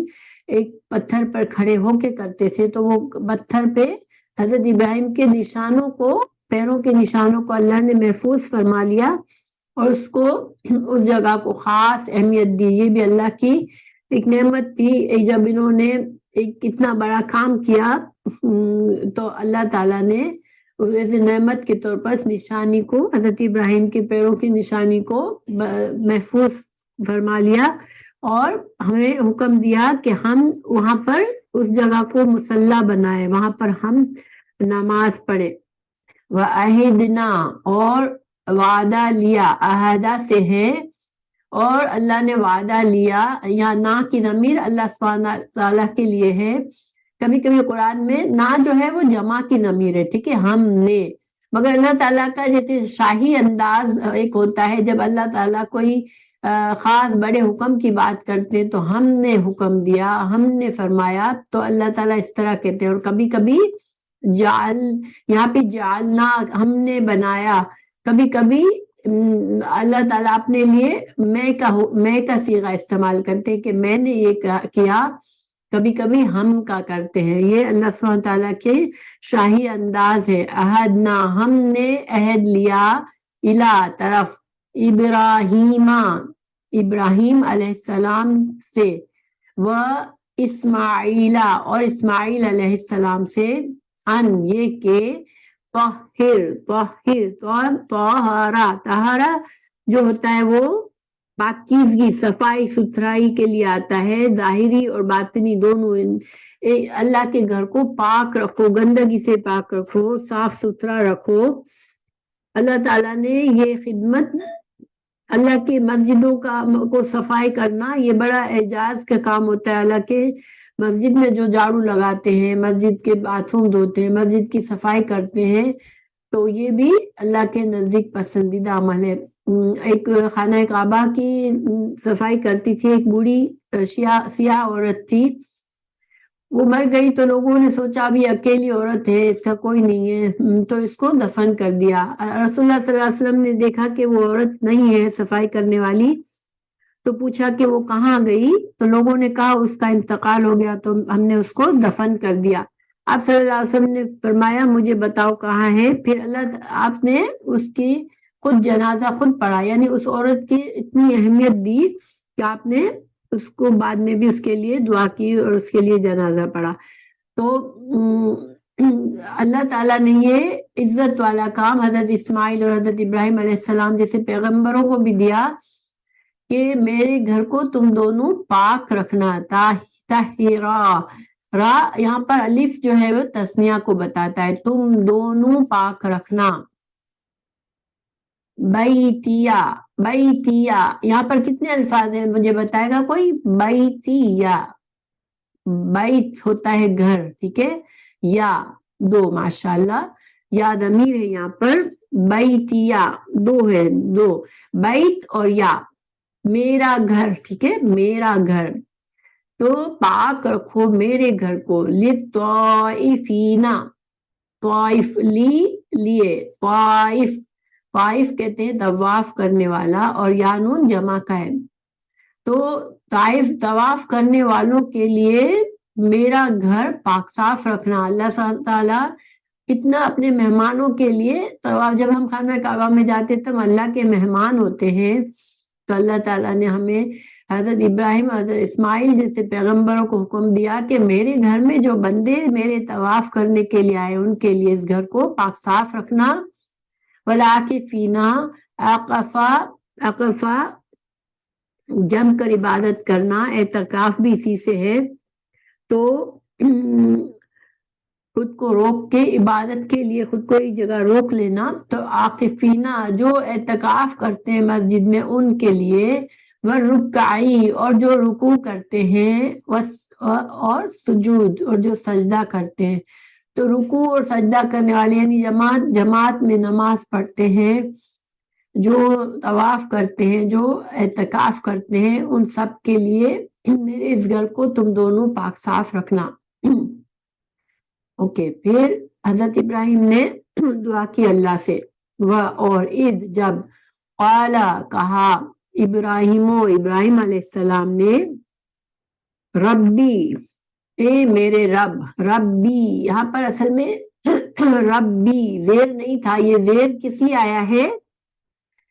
ایک پتھر پر کھڑے ہو کے کرتے تھے، تو وہ پتھر پہ حضرت ابراہیم کے نشانوں کو، پیروں کے نشانوں کو اللہ نے محفوظ فرما لیا اور اس جگہ کو خاص اہمیت دی۔ یہ بھی اللہ کی ایک نعمت تھی، جب انہوں نے ایک اتنا بڑا کام کیا تو اللہ تعالیٰ نے ویسے نعمت کے طور پر اس نشانی کو، حضرت ابراہیم کے پیروں کی نشانی کو محفوظ فرما لیا اور ہمیں حکم دیا کہ ہم وہاں پر اس جگہ کو مصلی بنائے، وہاں پر ہم نماز پڑھے۔ وَعَهِدْنَا، اور وعدہ لیا، عہدہ سے ہے اور اللہ نے وعدہ لیا، یا نا کی ضمیر اللہ سبحانہ تعالیٰ کے لیے ہے۔ کبھی کبھی قرآن میں نا جو ہے وہ جمع کی ضمیر ہے، ٹھیک ہے، ہم نے، مگر اللہ تعالیٰ کا جیسے شاہی انداز ایک ہوتا ہے، جب اللہ تعالیٰ کوئی خاص بڑے حکم کی بات کرتے ہیں تو ہم نے حکم دیا، ہم نے فرمایا، تو اللہ تعالیٰ اس طرح کہتے ہیں۔ اور کبھی کبھی یہاں پہ جعلنا، ہم نے بنایا، کبھی کبھی اللہ تعالیٰ اپنے لیے میں کا صیغہ استعمال کرتے ہیں کہ میں نے یہ کیا، کبھی کبھی ہم کا کرتے ہیں، یہ اللہ سبحانہ تعالیٰ کے شاہی انداز ہے۔ عہدنا، ہم نے عہد لیا، الا طرف، ابراہیم علیہ السلام سے، و اسماعیلا، اور اسماعیل علیہ السلام سے، ان، یہ کہ طہارا جو ہوتا ہے وہ پاکیزگی، صفائی ستھرائی کے لیے آتا ہے، ظاہری اور باطنی دونوں۔ اللہ کے گھر کو پاک رکھو، گندگی سے پاک رکھو، صاف ستھرا رکھو۔ اللہ تعالیٰ نے یہ خدمت، اللہ کی مسجدوں کو صفائی کرنا، یہ بڑا اعجاز کا کام ہوتا ہے۔ اللہ کے مسجد میں جو جھاڑو لگاتے ہیں، مسجد کے باتھ روم دھوتے ہیں، مسجد کی صفائی کرتے ہیں، تو یہ بھی اللہ کے نزدیک پسندیدہ عمل ہے۔ ایک خانہ کعبہ کی صفائی کرتی تھی ایک بوڑھی سیاہ عورت تھی، وہ مر گئی تو لوگوں نے سوچا ابھی اکیلی عورت ہے، اس کا کوئی نہیں ہے، تو اس کو دفن کر دیا۔ رسول اللہ صلی اللہ علیہ وسلم نے دیکھا کہ وہ عورت نہیں ہے صفائی کرنے والی، تو پوچھا کہ وہ کہاں گئی، تو لوگوں نے کہا اس کا انتقال ہو گیا، تو ہم نے اس کو دفن کر دیا۔ آپ صلی اللہ علیہ وسلم نے فرمایا مجھے بتاؤ کہاں ہے، پھر آپ نے اس کی خود جنازہ خود پڑھا، یعنی اس عورت کی اتنی اہمیت دی کہ آپ نے اس کو بعد میں بھی اس کے لیے دعا کی اور اس کے لیے جنازہ پڑھا۔ تو اللہ تعالیٰ نے یہ عزت والا کام حضرت اسماعیل اور حضرت ابراہیم علیہ السلام جیسے پیغمبروں کو بھی دیا کہ میرے گھر کو تم دونوں پاک رکھنا، طاہرا، را یہاں پر الف جو ہے وہ تثنیہ کو بتاتا ہے، تم دونوں پاک رکھنا۔ بیتیا، بیتیا یہاں پر کتنے الفاظ ہیں مجھے بتائے گا کوئی؟ بیتیا، بیت ہوتا ہے گھر، ٹھیک ہے، یا دو، ماشاءاللہ، یا ضمیر ہے یہاں پر، بیتیا دو ہے، دو، بیت اور یا، میرا گھر، ٹھیک ہے، میرا گھر، تو پاک رکھو میرے گھر کو، للطائفین، طائف لیے، طائف، طائف کہتے ہیں طواف کرنے والا، اور یا نون جمع کا ہے، تو طائف طواف کرنے والوں کے لیے میرا گھر پاک صاف رکھنا۔ اللہ تعالیٰ کتنا اپنے مہمانوں کے لیے طواف، جب ہم خانہ کعبہ میں جاتے تو ہم اللہ کے مہمان ہوتے ہیں، تو اللہ تعالیٰ نے ہمیں حضرت ابراہیم، حضرت اسماعیل جیسے پیغمبروں کو حکم دیا کہ میرے گھر میں جو بندے میرے طواف کرنے کے لیے آئے ان کے لیے اس گھر کو پاک صاف رکھنا۔ والعاکفین، عقفہ جم کر عبادت کرنا، اعتکاف بھی اسی سے ہے، تو خود کو روک کے عبادت کے لیے خود کو ایک جگہ روک لینا، تو عاکفینہ جو اعتکاف کرتے ہیں مسجد میں ان کے لیے، والرکعی اور جو رکوع کرتے ہیں، اور سجود اور جو سجدہ کرتے ہیں، تو رکوع اور سجدہ کرنے والے یعنی جماعت میں نماز پڑھتے ہیں، جو طواف کرتے ہیں، جو اعتکاف کرتے ہیں، ان سب کے لیے میرے اس گھر کو تم دونوں پاک صاف رکھنا۔ اوکے، پھر حضرت ابراہیم نے دعا کی اللہ سے، اور اذ جب، قال کہا، ابراہیم علیہ السلام نے، ربی اے میرے رب، ربی یہاں پر اصل میں ربی زیر نہیں تھا، یہ زیر کس لیے آیا ہے؟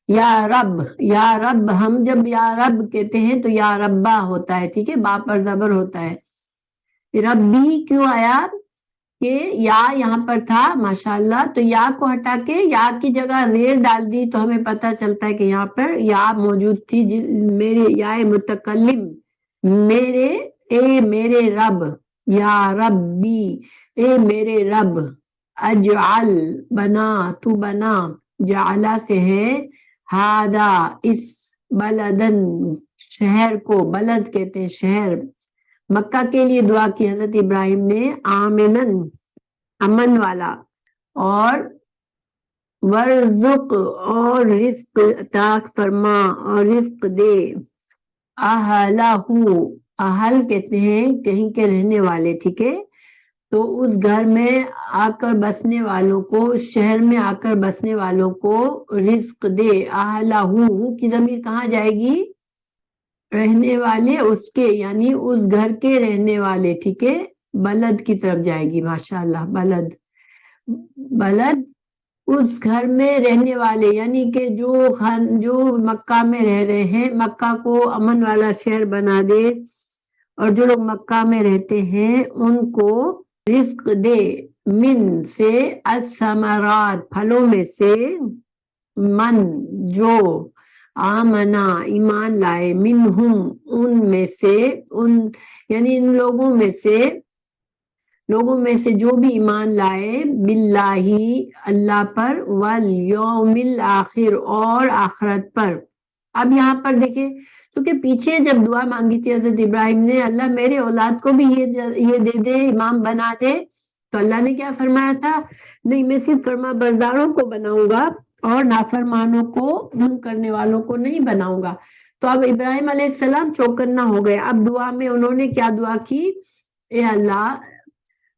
یا رب، یا رب، ہم جب یا رب کہتے ہیں تو یا ربا ہوتا ہے، ٹھیک ہے، با پر زبر ہوتا ہے۔ ربی کیوں آیا کہ یا یہاں پر تھا، ماشاءاللہ، تو یا کو ہٹا کے یا کی جگہ زیر ڈال دی تو ہمیں پتہ چلتا ہے کہ یہاں پر یا موجود تھی، میرے یا متکلم، میرے، اے میرے رب، یا ربی اے میرے رب، اجعل بنا، تو بنا، جعلا سے ہے ہادا اس، بلدن شہر کو، بلد کہتے ہیں شہر، مکہ کے لیے دعا کی حضرت ابراہیم نے، آمنن امن والا، اور ورزق اور رزق عطا فرما اور رزق دے، اہلہ، اہل کہتے ہیں کہیں کے رہنے والے، ٹھیک ہے، تو اس گھر میں آ کر بسنے والوں کو، اس شہر میں آ کر بسنے والوں کو رزق دے، اہلہ کی ضمیر کہاں جائے گی؟ رہنے والے اس کے، یعنی اس گھر کے رہنے والے، ٹھیک ہے، بلد کی طرف جائے گی، ماشاءاللہ، بلد، بلد اس گھر میں رہنے والے، یعنی کہ جو مکہ میں رہ رہے ہیں، مکہ کو امن والا شہر بنا دے، اور جو لوگ مکہ میں رہتے ہیں ان کو رزق دے، من سے، الثمرات پھلوں میں سے، من جو، آمنا ایمان لائے، منہم ان میں سے، ان یعنی ان لوگوں میں سے جو بھی ایمان لائے، باللہ اللہ پر، والیوم الاخر اور آخرت پر۔ اب یہاں پر دیکھیں، چونکہ پیچھے جب دعا مانگی تھی حضرت ابراہیم نے، اللہ میرے اولاد کو بھی یہ دے دے، امام بنا دے، تو اللہ نے کیا فرمایا تھا؟ نہیں، میں صرف فرما برداروں کو بناؤں گا اور نافرمانوں کو، ظلم کرنے والوں کو نہیں بناؤں گا۔ تو اب ابراہیم علیہ السلام چوکنا ہو گئے، اب دعا میں انہوں نے کیا دعا کی؟ اے اللہ،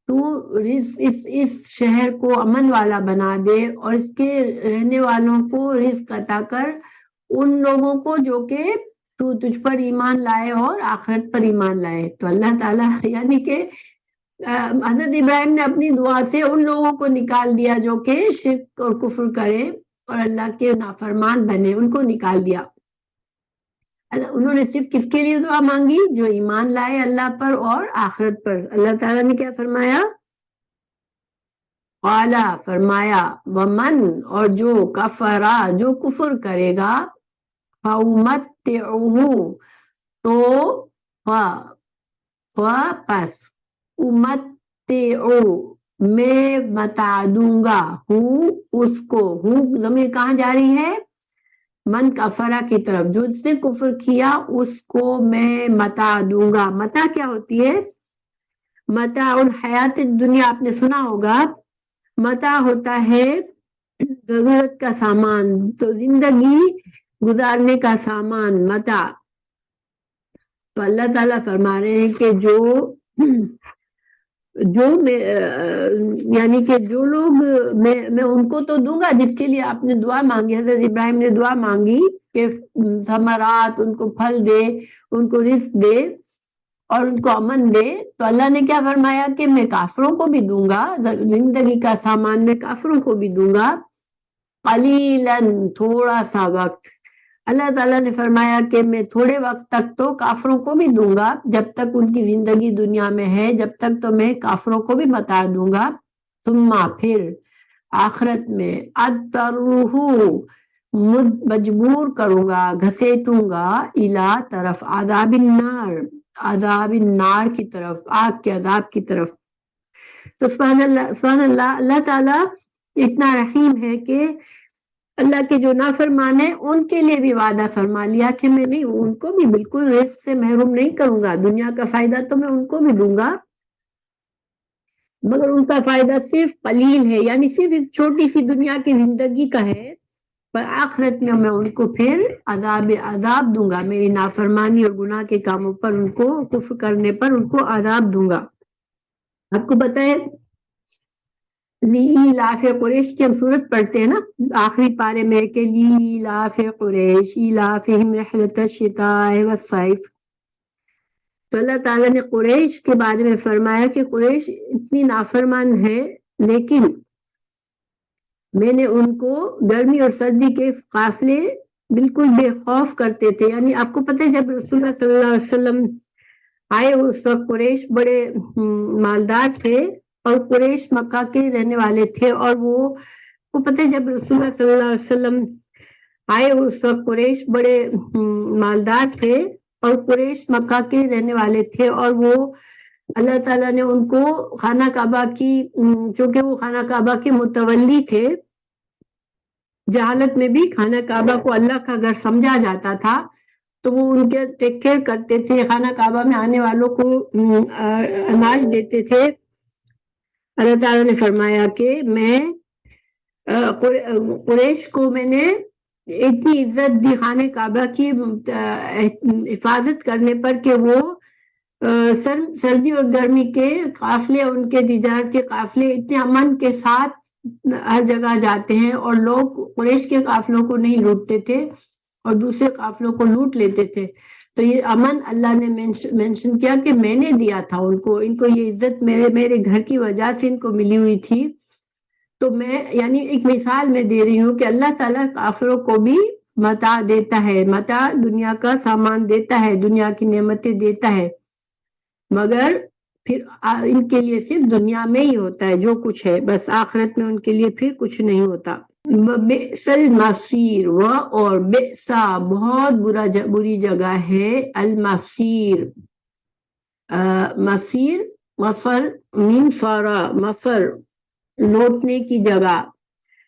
تو اس شہر کو امن والا بنا دے، اور اس کے رہنے والوں کو رزق عطا کر، ان لوگوں کو جو کہ تو تجھ پر ایمان لائے اور آخرت پر ایمان لائے۔ تو اللہ تعالیٰ یعنی کہ حضرت ابراہیم نے اپنی دعا سے ان لوگوں کو نکال دیا جو کہ شرک اور کفر کرے اور اللہ کے نافرمان بنے، ان کو نکال دیا۔ انہوں نے صرف کس کے لیے دعا مانگی؟ جو ایمان لائے اللہ پر اور آخرت پر۔ اللہ تعالیٰ نے کیا فرمایا؟ قال فرمایا، ومن اور جو کفرا جو کفر کرے گا، فَأُمَتِّعُهُ تو پس امتعو میں متع دوں گا، اس کو، ضمیر کہاں جا رہی ہے؟ من کفرا کی طرف، جو جس نے کفر کیا اس کو میں متاع دوں گا. متاع کیا ہوتی ہے؟ متاع الحیات دنیا آپ نے سنا ہوگا. متاع ہوتا ہے ضرورت کا سامان، تو زندگی گزارنے کا سامان متاع. تو اللہ تعالیٰ فرما رہے ہیں کہ یعنی کہ جو لوگ میں ان کو تو دوں گا جس کے لیے آپ نے دعا مانگی، حضرت ابراہیم نے دعا مانگی کہ ثمرات ان کو پھل دے، ان کو رزق دے اور ان کو امن دے. تو اللہ نے کیا فرمایا کہ میں کافروں کو بھی دوں گا، زندگی کا سامان میں کافروں کو بھی دوں گا. قلیلاً تھوڑا سا وقت. اللہ تعالیٰ نے فرمایا کہ میں تھوڑے وقت تک تو کافروں کو بھی دوں گا، جب تک ان کی زندگی دنیا میں ہے جب تک تو میں کافروں کو بھی متاع دوں گا. ثم پھر آخرت میں اضطرہ مجبور کروں گا، گھسیٹوں گا، الی طرف عذاب النار، عذاب النار کی طرف، آگ کے عذاب کی طرف. تو سبحان اللہ سبحان اللہ، اللہ تعالیٰ اتنا رحیم ہے کہ اللہ کے جو نافرمان ہیں ان کے لیے بھی وعدہ فرما لیا کہ میں نہیں، ان کو بھی بالکل رزق سے محروم نہیں کروں گا. دنیا کا فائدہ تو میں ان کو بھی دوں گا، مگر ان کا فائدہ صرف قلیل ہے، یعنی صرف اس چھوٹی سی دنیا کی زندگی کا ہے. پر آخرت میں ان کو پھر عذاب دوں گا، میری نافرمانی اور گناہ کے کاموں پر، ان کو کفر کرنے پر ان کو عذاب دوں گا. آپ کو پتہ ہے لیلاف قریش کی ہم صورت پڑھتے ہیں نا آخری پارے میں کہ لیلاف قریش ایلافہم رحلۃ الشتاء والصیف. تو اللہ تعالیٰ نے قریش کے بارے میں فرمایا کہ قریش اتنی نافرمان ہے، لیکن میں نے ان کو گرمی اور سردی کے قافلے بالکل بے خوف کرتے تھے. یعنی آپ کو پتہ ہے جب رسول اللہ صلی اللہ علیہ وسلم آئے اس وقت قریش بڑے مالدار تھے اور قریش مکہ کے رہنے والے تھے، اور وہ پتہ ہے جب رسول اللہ صلی اللہ علیہ وسلم آئے اس وقت قریش بڑے مالدار تھے اور قریش مکہ کے رہنے والے تھے، اور وہ اللہ تعالیٰ نے ان کو خانہ کعبہ کی، چونکہ وہ خانہ کعبہ کے متولی تھے، جہالت میں بھی خانہ کعبہ کو اللہ کا گھر سمجھا جاتا تھا، تو وہ ان کے ٹیک کیئر کرتے تھے، خانہ کعبہ میں آنے والوں کو اناج دیتے تھے. اللہ تعالیٰ نے فرمایا کہ میں قریش کو میں نے اتنی عزت دی خانہ کعبہ کی حفاظت کرنے پر کہ وہ سردی اور گرمی کے قافلے، ان کے تجارت کے قافلے اتنے امن کے ساتھ ہر جگہ جاتے ہیں، اور لوگ قریش کے قافلوں کو نہیں لوٹتے تھے اور دوسرے قافلوں کو لوٹ لیتے تھے. تو یہ امن اللہ نے مینشن کیا کہ میں نے دیا تھا ان کو یہ عزت میرے گھر کی وجہ سے ان کو ملی ہوئی تھی. تو میں یعنی ایک مثال میں دے رہی ہوں کہ اللہ تعالیٰ کافروں کو بھی متاع دیتا ہے، متاع دنیا کا سامان دیتا ہے، دنیا کی نعمتیں دیتا ہے، مگر پھر ان کے لیے صرف دنیا میں ہی ہوتا ہے جو کچھ ہے، بس آخرت میں ان کے لیے پھر کچھ نہیں ہوتا. بئس المصیر، و اور بئسا بہت بری جگہ ہے، المصیر مصیر مصر میم سارا مصر لوٹنے کی جگہ.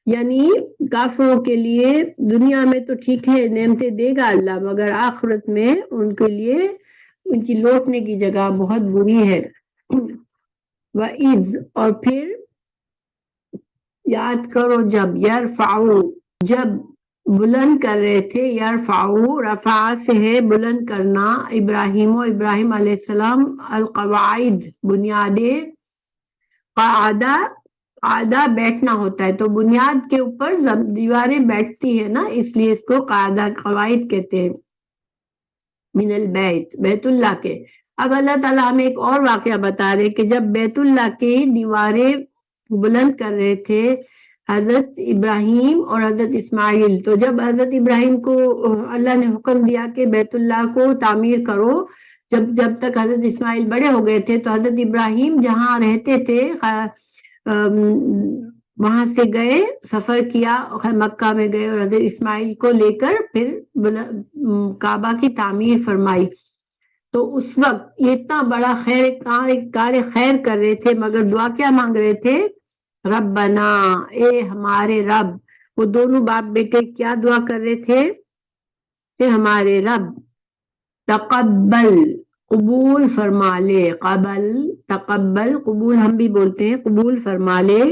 یعنی کافروں کے لیے دنیا میں تو ٹھیک ہے نعمتیں دے گا اللہ، مگر آخرت میں ان کے لیے ان کی لوٹنے کی جگہ بہت بری ہے. وَإِذْ اور پھر یاد کرو جب یرفعو جب بلند کر رہے تھے، یرفعو رفع سے ہے بلند کرنا، ابراہیم علیہ السلام القواعد بنیادیں، قاعدہ بیٹھنا ہوتا ہے، تو بنیاد کے اوپر دیواریں بیٹھتی ہے نا، اس لیے اس کو قواعد کہتے ہیں، من البیت بیت اللہ کے. اب اللہ تعالیٰ ہمیں ایک اور واقعہ بتا رہے کہ جب بیت اللہ کی دیواریں بلند کر رہے تھے حضرت ابراہیم اور حضرت اسماعیل، تو جب حضرت ابراہیم کو اللہ نے حکم دیا کہ بیت اللہ کو تعمیر کرو، جب تک حضرت اسماعیل بڑے ہو گئے تھے، تو حضرت ابراہیم جہاں رہتے تھے وہاں سے گئے، سفر کیا، مکہ میں گئے اور حضرت اسماعیل کو لے کر پھر کعبہ کی تعمیر فرمائی. تو اس وقت یہ اتنا بڑا کار خیر کر رہے تھے، مگر دعا کیا مانگ رہے تھے؟ ربنا، اے ہمارے رب. وہ دونوں باپ بیٹے کیا دعا کر رہے تھے؟ کہ ہمارے رب تقبل قبول فرما لے، قبل تقبل قبول ہم بھی بولتے ہیں، قبول فرما لے،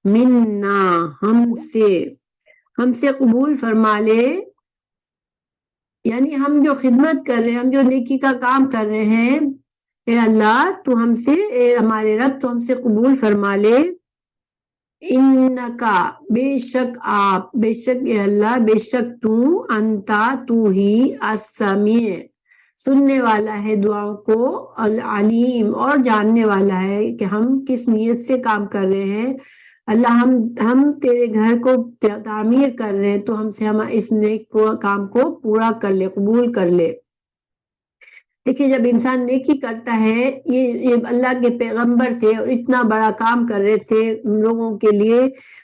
منا ہم سے قبول فرما لے، یعنی ہم جو خدمت کر رہے ہیں، ہم جو نیکی کا کام کر رہے ہیں، اے اللہ تو ہم سے، اے ہمارے رب تو ہم سے قبول فرما لے، انکا بے شک آپ، بے شک اے اللہ، بے شک تو، انتا تو ہی، السمیع سننے والا ہے دعاؤں کو، العلیم اور جاننے والا ہے کہ ہم کس نیت سے کام کر رہے ہیں۔ اللہ ہم تیرے گھر کو تعمیر کر رہے ہیں تو ہم سے ہم اس نیک کام کو پورا کر لے، قبول کر لے۔ دیکھیے جب انسان نیکی کرتا ہے، یہ اللہ کے پیغمبر تھے اور اتنا بڑا کام کر رہے تھے لوگوں کے لیے،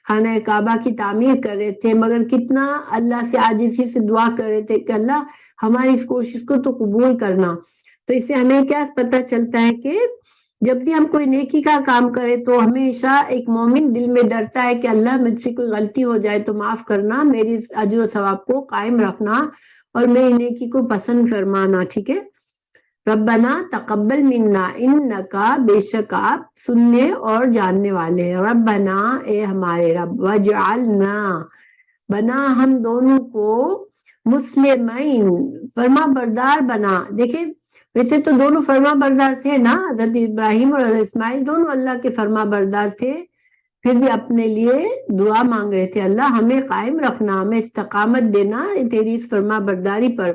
خانہ کعبہ کی تعمیر کر رہے تھے، مگر کتنا اللہ سے عاجزی سے دعا کر رہے تھے کہ اللہ ہماری اس کوشش کو تو قبول کرنا۔ تو اس سے ہمیں کیا پتہ چلتا ہے کہ جب بھی ہم کوئی نیکی کا کام کرے تو ہمیشہ ایک مومن دل میں ڈرتا ہے کہ اللہ مجھ سے کوئی غلطی ہو جائے تو معاف کرنا، میری اجر و ثواب کو قائم رکھنا اور میری نیکی کو پسند فرمانا، ٹھیک ہے۔ ربنا تقبل منا انکا بے شک آپ سننے اور جاننے والے ہیں، ربنا اے ہمارے رب، وجعلنا بنا ہم دونوں کو مسلمین فرما بردار بنا۔ دیکھیں ویسے تو دونوں فرما بردار تھے نا، حضرت ابراہیم اور حضرت اسماعیل دونوں اللہ کے فرما بردار تھے، پھر بھی اپنے لیے دعا مانگ رہے تھے، اللہ ہمیں قائم رکھنا، ہمیں استقامت دینا تیری اس فرما برداری پر۔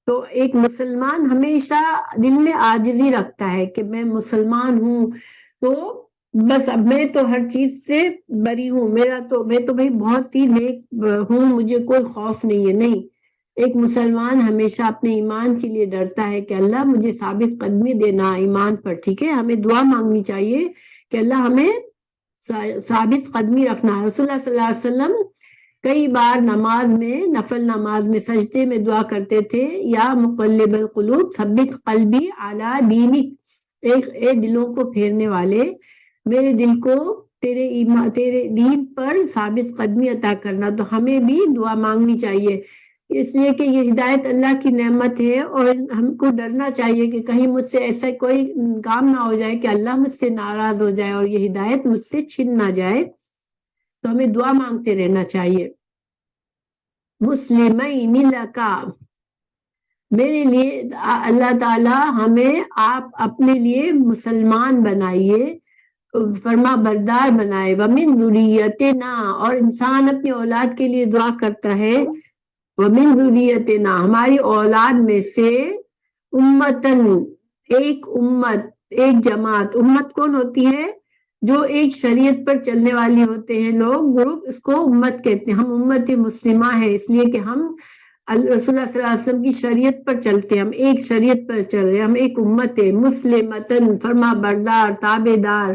تو ایک مسلمان ہمیشہ دل میں عاجزی رکھتا ہے کہ میں مسلمان ہوں تو بس اب میں تو ہر چیز سے بری ہوں، میں تو بھائی بہت ہی نیک ہوں، مجھے کوئی خوف نہیں ہے، نہیں۔ ایک مسلمان ہمیشہ اپنے ایمان کے لیے ڈرتا ہے کہ اللہ مجھے ثابت قدمی دینا ایمان پر، ٹھیک ہے۔ ہمیں دعا مانگنی چاہیے کہ اللہ ہمیں ثابت قدمی رکھنا۔ رسول اللہ صلی اللہ علیہ وسلم کئی بار نماز میں، نفل نماز میں سجدے میں دعا کرتے تھے، یا مقلب القلوب ثبت قلبی علی دینک، اے دلوں کو پھیرنے والے میرے دل کو تیرے دین پر ثابت قدمی عطا کرنا۔ تو ہمیں بھی دعا مانگنی چاہیے، اس لیے کہ یہ ہدایت اللہ کی نعمت ہے اور ہم کو ڈرنا چاہیے کہ کہیں مجھ سے ایسا کوئی کام نہ ہو جائے کہ اللہ مجھ سے ناراض ہو جائے اور یہ ہدایت مجھ سے چھن نہ جائے، تو ہمیں دعا مانگتے رہنا چاہیے۔ مسلمین لکا میرے لیے اللہ تعالی ہمیں آپ اپنے لیے مسلمان بنائیے، فرما بردار بنائے، ومن ذریتنا اور انسان اپنی اولاد کے لیے دعا کرتا ہے، ومن ذریتنا ہماری اولاد میں سے امتن ایک امت، ایک جماعت، امت کون ہوتی ہے؟ جو ایک شریعت پر چلنے والی ہوتے ہیں لوگ، گروپ، اس کو امت کہتے ہیں۔ ہم امت مسلمہ ہیں اس لیے کہ ہم رسول اللہ صلی اللہ علیہ وسلم کی شریعت پر چلتے ہیں، ہم ایک شریعت پر چل رہے ہیں، ہم ایک امت ہے، مسلمتن فرما بردار، تابع دار،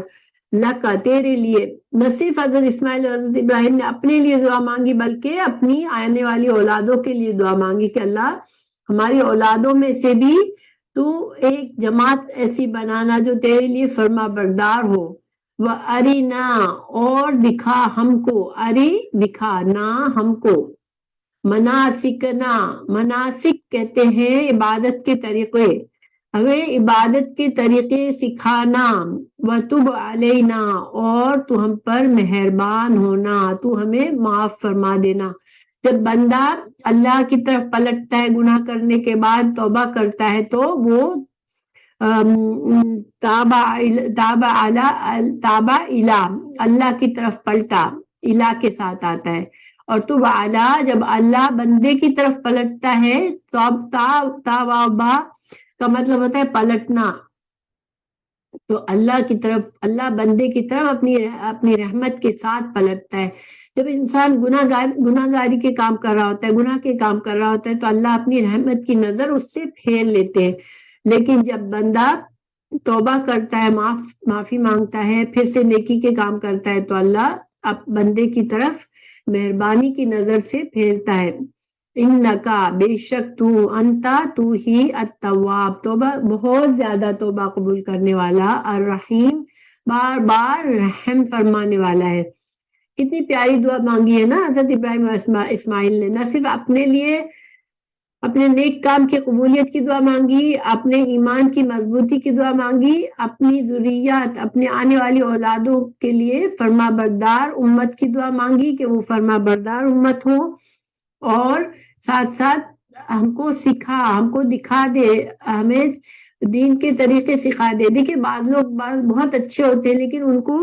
لکا تیرے لیے۔ نہ صرف حضرت اسماعیل اور حضرت ابراہیم نے اپنے لیے دعا مانگی بلکہ اپنی آنے والی اولادوں کے لیے دعا مانگی کہ اللہ ہماری اولادوں میں سے بھی تو ایک جماعت ایسی بنانا جو تیرے لیے فرما بردار ہو۔ وَأَرِنَا اور دکھا ہم کو، اری دکھا، نا ہم کو، مناسکنا مناسک کہتے ہیں عبادت کے طریقے، ہمیں عبادت کے طریقے سکھانا، وَتُبْ عَلَيْنَا اور تو ہم پر مہربان ہونا، تو ہمیں معاف فرما دینا۔ جب بندہ اللہ کی طرف پلٹتا ہے گناہ کرنے کے بعد توبہ کرتا ہے تو وہ تابع الہ اللہ کی طرف پلٹا، الہ کے ساتھ آتا ہے، اور تب اعلیٰ جب اللہ بندے کی طرف پلٹتا ہے، تابا کا مطلب ہوتا ہے پلٹنا، تو اللہ کی طرف، اللہ بندے کی طرف اپنی رحمت کے ساتھ پلٹتا ہے۔ جب انسان گناہ گاری کے کام کر رہا ہوتا ہے، گناہ کے کام کر رہا ہوتا ہے تو اللہ اپنی رحمت کی نظر اس سے پھیر لیتے ہیں، لیکن جب بندہ توبہ کرتا ہے، معافی مانگتا ہے، پھر سے نیکی کے کام کرتا ہے تو اللہ اب بندے کی طرف مہربانی کی نظر سے پھیرتا ہے۔ انکا بے شک تو، انتا تو ہی، التواب توبہ بہت زیادہ توبہ قبول کرنے والا، الرحیم بار بار رحم فرمانے والا ہے۔ کتنی پیاری دعا مانگی ہے نا حضرت ابراہیم اور اسماعیل نے، نہ صرف اپنے لیے اپنے نیک کام کی قبولیت کی دعا مانگی، اپنے ایمان کی مضبوطی کی دعا مانگی، اپنی ذریات، اپنے آنے والی اولادوں کے لیے فرما بردار امت کی دعا مانگی کہ وہ فرما بردار امت ہو، اور ساتھ ساتھ ہم کو دکھا دے، ہمیں دین کے طریقے سکھا دے۔ دیکھیں بعض لوگ بہت اچھے ہوتے ہیں لیکن ان کو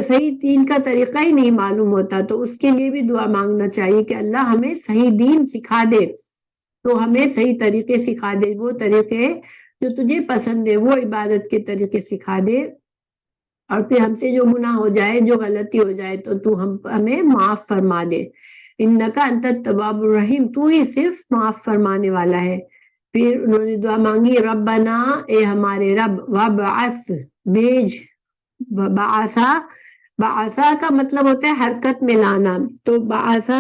صحیح دین کا طریقہ ہی نہیں معلوم ہوتا، تو اس کے لیے بھی دعا مانگنا چاہیے کہ اللہ ہمیں صحیح دین سکھا دے، تو ہمیں صحیح طریقے سکھا دے، وہ طریقے جو تجھے پسند ہے، وہ عبادت کے طریقے سکھا دے، اور پھر ہم سے جو گناہ ہو جائے، جو غلطی ہو جائے تو ہمیں معاف فرما دے۔ انکا انت التواب الرحیم، تو ہی صرف معاف فرمانے والا ہے۔ پھر انہوں نے دعا مانگی ربنا، اے ہمارے رب، وابعث، بھیج، بعثا کا مطلب ہوتا ہے حرکت میں لانا، تو بعثا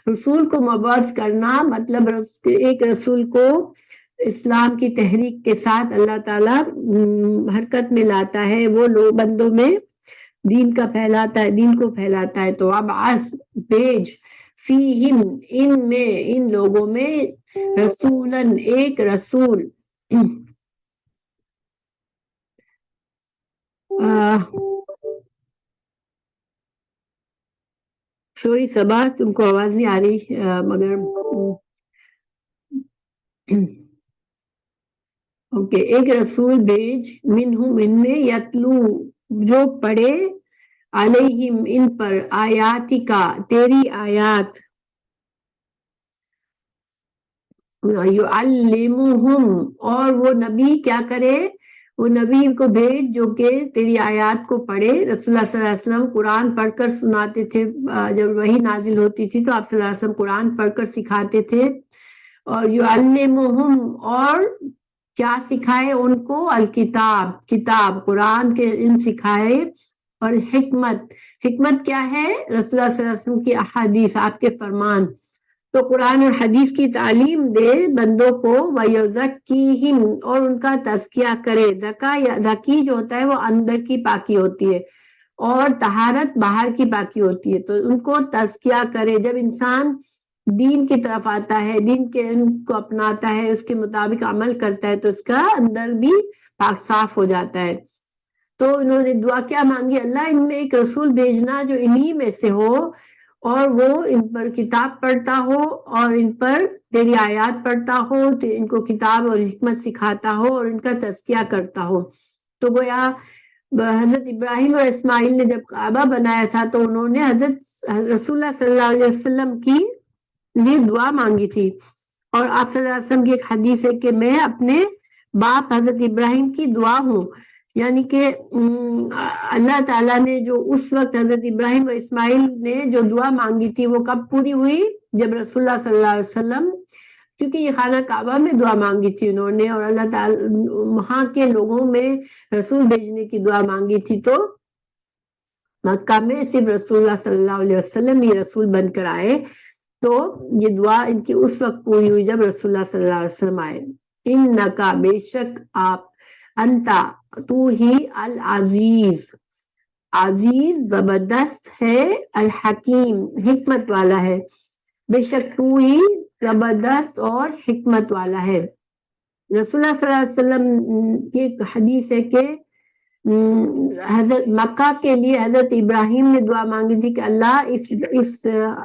رسول کو مبعوث کرنا، مطلب ایک رسول کو اسلام کی تحریک کے ساتھ اللہ تعالی حرکت میں لاتا ہے، وہ لوگ بندوں میں دین کا پھیلاتا ہے، دین کو پھیلاتا ہے، تو ابعث، بھیج، فیہم، ان میں، ان لوگوں میں، رسولن، ایک رسول، سوری صبا تم کو آواز نہیں آ رہی، مگر اوکے، ایک رسول بھیج، منہم، ان میں، یتلو، جو پڑھے، علیہم، ان پر، آیاتی کا، تیری آیات، یعلمہم، اور وہ نبی کیا کرے، وہ نبی کو بھیج جو کہ تیری آیات کو پڑھے۔ رسول اللہ صلی اللہ علیہ وسلم قرآن پڑھ کر سناتے تھے، جب وحی نازل ہوتی تھی تو آپ صلی اللہ علیہ وسلم قرآن پڑھ کر سکھاتے تھے، اور یعلمہم، اور کیا سکھائے ان کو، الکتاب، کتاب، قرآن کے علم سکھائے، اور حکمت، حکمت کیا ہے، رسول اللہ صلی اللہ علیہ وسلم کی احادیث، آپ کے فرمان، تو قرآن اور حدیث کی تعلیم دے بندوں کو، وَيُزَكِّيهِمْ، اور ان کا تزکیہ کرے۔ زکی جو ہوتا ہے وہ اندر کی پاکی ہوتی ہے، اور طہارت باہر کی پاکی ہوتی ہے، تو ان کو تزکیہ کرے۔ جب انسان دین کی طرف آتا ہے، دین کے علم کو اپناتا ہے، اس کے مطابق عمل کرتا ہے، تو اس کا اندر بھی پاک صاف ہو جاتا ہے۔ تو انہوں نے دعا کیا مانگی، اللہ ان میں ایک رسول بھیجنا جو انہی میں سے ہو، اور وہ ان پر کتاب پڑھتا ہو، اور ان پر تیری آیات پڑھتا ہو، ان کو کتاب اور حکمت سکھاتا ہو، اور ان کا تزکیہ کرتا ہو۔ تو گویا حضرت ابراہیم اور اسماعیل نے جب کعبہ بنایا تھا تو انہوں نے حضرت رسول اللہ صلی اللہ علیہ وسلم کی لیے دعا مانگی تھی، اور آپ صلی اللہ علیہ وسلم کی ایک حدیث ہے کہ میں اپنے باپ حضرت ابراہیم کی دعا ہوں، یعنی کہ اللہ تعالیٰ نے جو اس وقت حضرت ابراہیم اور اسماعیل نے جو دعا مانگی تھی وہ کب پوری ہوئی، جب رسول اللہ صلی اللہ علیہ وسلم، کیونکہ یہ خانہ کعبہ میں دعا مانگی تھی انہوں نے، اور اللہ تعالیٰ وہاں کے لوگوں میں رسول بھیجنے کی دعا مانگی تھی، تو مکہ میں صرف رسول اللہ صلی اللہ علیہ وسلم ہی رسول بن کر آئے، تو یہ دعا ان کی اس وقت پوری ہوئی جب رسول اللہ صلی اللہ علیہ وسلم آئے۔ انکا، بے شک آپ، انتا، تو ہی، العزیز، عزیز زبردست ہے، الحکیم، حکمت والا ہے، بے شک تو ہی زبردست اور حکمت والا ہے۔ رسول اللہ صلی اللہ علیہ وسلم کی ایک حدیث ہے کہ حضرت مکہ کے لیے حضرت ابراہیم نے دعا مانگی تھی کہ اللہ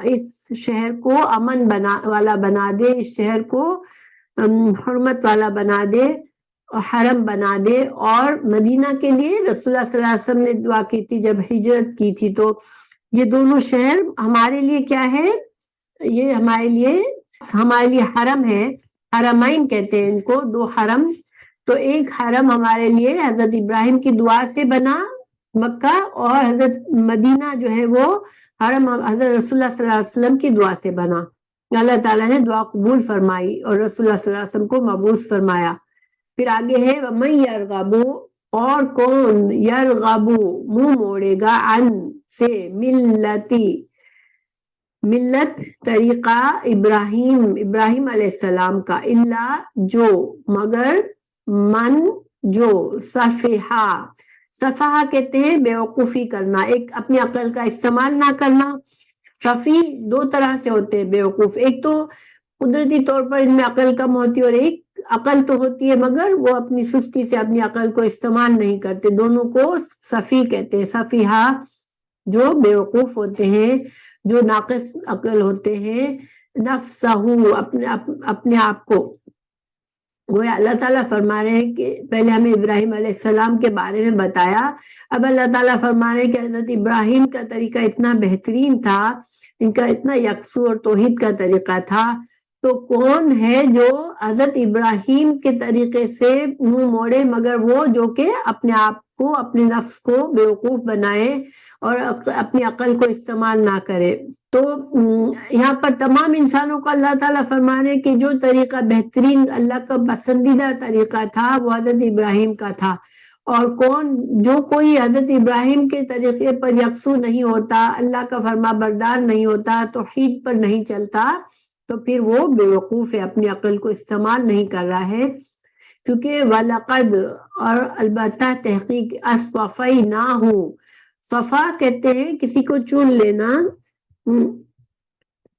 اس شہر کو امن والا بنا دے، اس شہر کو حرمت والا بنا دے، حرم بنا دے، اور مدینہ کے لیے رسول اللہ صلی اللہ علیہ وسلم نے دعا کی تھی جب ہجرت کی تھی، تو یہ دونوں شہر ہمارے لیے کیا ہے، یہ ہمارے لیے حرم ہے، حرمین کہتے ہیں ان کو، دو حرم، تو ایک حرم ہمارے لیے حضرت ابراہیم کی دعا سے بنا مکہ، اور حضرت مدینہ جو ہے وہ حرم حضرت رسول اللہ صلی اللہ علیہ وسلم کی دعا سے بنا۔ اللہ تعالیٰ نے دعا قبول فرمائی اور رسول اللہ صلی اللہ علیہ وسلم کو مبعوث فرمایا۔ پھر آگے ہے وَمَن يَرْغَبُ، اور کون، یرغب، منہ موڑے گا، عن، سے، ملت، طریقہ، ابراہیم علیہ السلام کا، الا، جو، مگر، من، جو، صفحہ کہتے ہیں بیوقوفی کرنا، ایک اپنی عقل کا استعمال نہ کرنا۔ صفی دو طرح سے ہوتے ہیں بیوقوف، ایک تو قدرتی طور پر ان میں عقل کم ہوتی ہے اور ایک عقل تو ہوتی ہے مگر وہ اپنی سستی سے اپنی عقل کو استعمال نہیں کرتے. دونوں کو سفی کہتے ہیں. سفیہا جو بیوقوف ہوتے ہیں, جو ناقص عقل ہوتے ہیں. نفسہ اپنے آپ کو. وہ اللہ تعالیٰ فرما رہے ہیں کہ پہلے ہمیں ابراہیم علیہ السلام کے بارے میں بتایا, اب اللہ تعالیٰ فرما رہے ہیں کہ حضرت ابراہیم کا طریقہ اتنا بہترین تھا, ان کا اتنا یکسو اور توحید کا طریقہ تھا, تو کون ہے جو حضرت ابراہیم کے طریقے سے منہ موڑے مگر وہ جو کہ اپنے آپ کو, اپنے نفس کو بیوقوف بنائے اور اپنی عقل کو استعمال نہ کرے. تو یہاں پر تمام انسانوں کو اللہ تعالیٰ فرما رہے کہ جو طریقہ بہترین اللہ کا پسندیدہ طریقہ تھا وہ حضرت ابراہیم کا تھا, اور جو کوئی حضرت ابراہیم کے طریقے پر یکسو نہیں ہوتا, اللہ کا فرما بردار نہیں ہوتا, توحید پر نہیں چلتا, تو پھر وہ بیوقوف ہے, اپنی عقل کو استعمال نہیں کر رہا ہے. کیونکہ وَلَقَدْ اور البتہ تحقیق اصطفیناہ, صفا کہتے ہیں کسی کو چن لینا,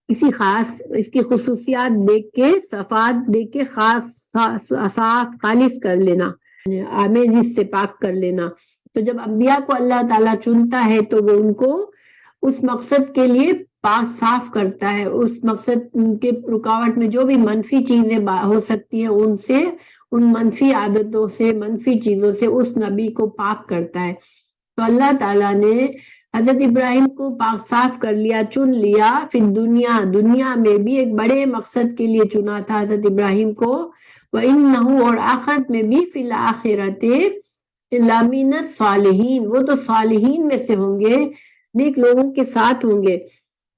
کسی خاص اس کی خصوصیات دیکھ کے, صفات دیکھ کے خاص صاف خالص کر لینا, آمیزش سے پاک کر لینا. تو جب انبیاء کو اللہ تعالیٰ چنتا ہے تو وہ ان کو اس مقصد کے لیے پاک صاف کرتا ہے. اس مقصد کے رکاوٹ میں جو بھی منفی چیزیں ہو سکتی ہیں ان سے, ان منفی عادتوں سے, منفی چیزوں سے اس نبی کو پاک کرتا ہے. تو اللہ تعالیٰ نے حضرت ابراہیم کو پاک صاف کر لیا, چن لیا. پھر دنیا میں بھی ایک بڑے مقصد کے لیے چنا تھا حضرت ابراہیم کو. وَإِنَّهُ اور آخرت میں بھی فی الآخرۃ لَمِنَ الصَّالِحِینَ, وہ تو صالحین میں سے ہوں گے, نیک لوگوں کے ساتھ ہوں گے.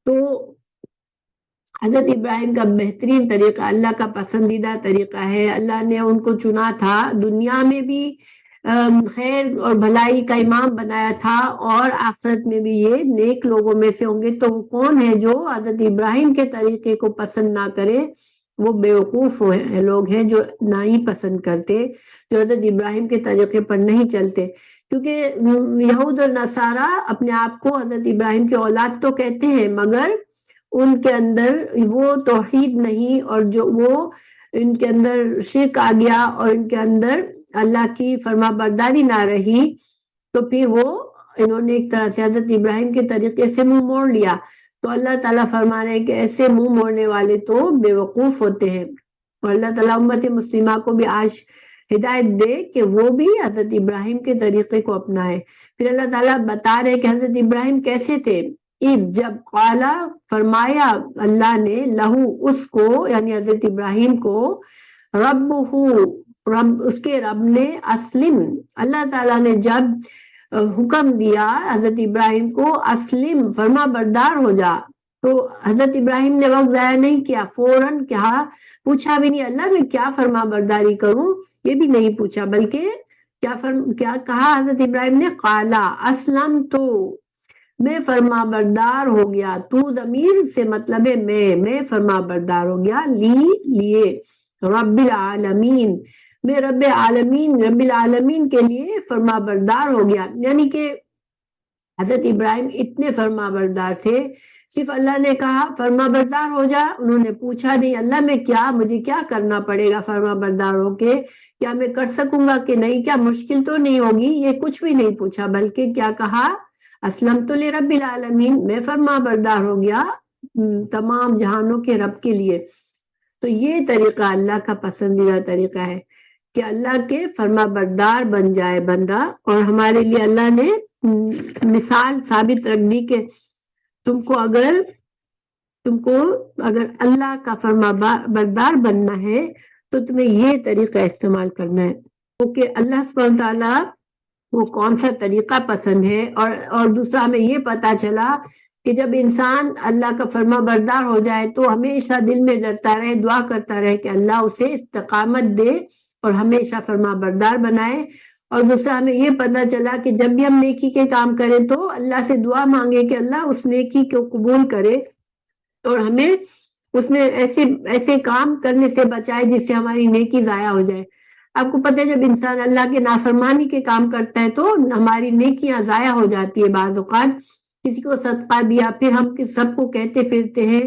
تو حضرت ابراہیم کا بہترین طریقہ اللہ کا پسندیدہ طریقہ ہے. اللہ نے ان کو چنا تھا, دنیا میں بھی خیر اور بھلائی کا امام بنایا تھا, اور آخرت میں بھی یہ نیک لوگوں میں سے ہوں گے. تو وہ کون ہے جو حضرت ابراہیم کے طریقے کو پسند نہ کرے؟ وہ بیوقوف لوگ ہیں جو نہ ہی پسند کرتے, جو حضرت ابراہیم کے طریقے پر نہیں چلتے. کیونکہ یہود اور نصارہ اپنے آپ کو حضرت ابراہیم کی اولاد تو کہتے ہیں مگر ان کے اندر وہ توحید نہیں, اور جو وہ ان کے اندر شرک آ گیا اور ان کے اندر اللہ کی فرما برداری نہ رہی, تو پھر وہ انہوں نے ایک طرح سے حضرت ابراہیم کے طریقے سے منہ موڑ لیا. تو اللہ تعالیٰ فرما رہے ہیں کہ ایسے منہ موڑنے والے تو بیوقوف ہوتے ہیں. اور اللہ تعالیٰ امت مسلمہ کو بھی آج ہدایت دے کہ وہ بھی حضرت ابراہیم کے طریقے کو اپنائے. پھر اللہ تعالیٰ بتا رہے کہ حضرت ابراہیم کیسے تھے. جب قالا فرمایا اللہ نے, لہو اس کو یعنی حضرت ابراہیم کو, رب اس کے رب نے, اسلم اللہ تعالیٰ نے جب حکم دیا حضرت ابراہیم کو, اسلم فرما بردار ہو جا, تو حضرت ابراہیم نے وقت ضائع نہیں کیا, فوراً کہا, پوچھا بھی نہیں اللہ میں کیا فرما برداری کروں, یہ بھی نہیں پوچھا, بلکہ کیا کہا حضرت ابراہیم نے, قالا اسلم تو میں فرما بردار ہو گیا. تو ضمیر سے مطلب ہے میں فرما بردار ہو گیا, لیے رب العالمین, میں رب العالمین کے لیے فرما بردار ہو گیا. یعنی کہ حضرت ابراہیم اتنے فرما بردار تھے, صرف اللہ نے کہا فرما بردار ہو جا, انہوں نے پوچھا نہیں اللہ میں مجھے کیا کرنا پڑے گا فرما بردار ہو کے, کیا میں کر سکوں گا کہ نہیں, کیا مشکل تو نہیں ہوگی, یہ کچھ بھی نہیں پوچھا, بلکہ کیا کہا, اسلمت لرب العالمین, میں فرما بردار ہو گیا تمام جہانوں کے رب کے لیے. تو یہ طریقہ اللہ کا پسندیدہ طریقہ ہے کہ اللہ کے فرما بردار بن جائے بندہ. اور ہمارے لیے اللہ نے مثال ثابت رکھ دی کہ تم کو اگر اللہ کا فرما بردار بننا ہے تو تمہیں یہ طریقہ استعمال کرنا ہے. کیونکہ اللہ سبحانہ تعالیٰ وہ کون سا طریقہ پسند ہے. اور دوسرا ہمیں یہ پتا چلا کہ جب انسان اللہ کا فرما بردار ہو جائے تو ہمیشہ دل میں ڈرتا رہے, دعا کرتا رہے کہ اللہ اسے استقامت دے اور ہمیشہ فرما بردار بنائے. اور دوسرا ہمیں یہ پتا چلا کہ جب بھی ہم نیکی کے کام کریں تو اللہ سے دعا مانگے کہ اللہ اس نیکی کو قبول کرے اور ہمیں اس میں ایسے کام کرنے سے بچائے جس سے ہماری نیکی ضائع ہو جائے. آپ کو پتہ ہے جب انسان اللہ کے نافرمانی کے کام کرتا ہے تو ہماری نیکیاں ضائع ہو جاتی ہے. بعض اوقات کسی کو صدقہ دیا, پھر ہم سب کو کہتے پھرتے ہیں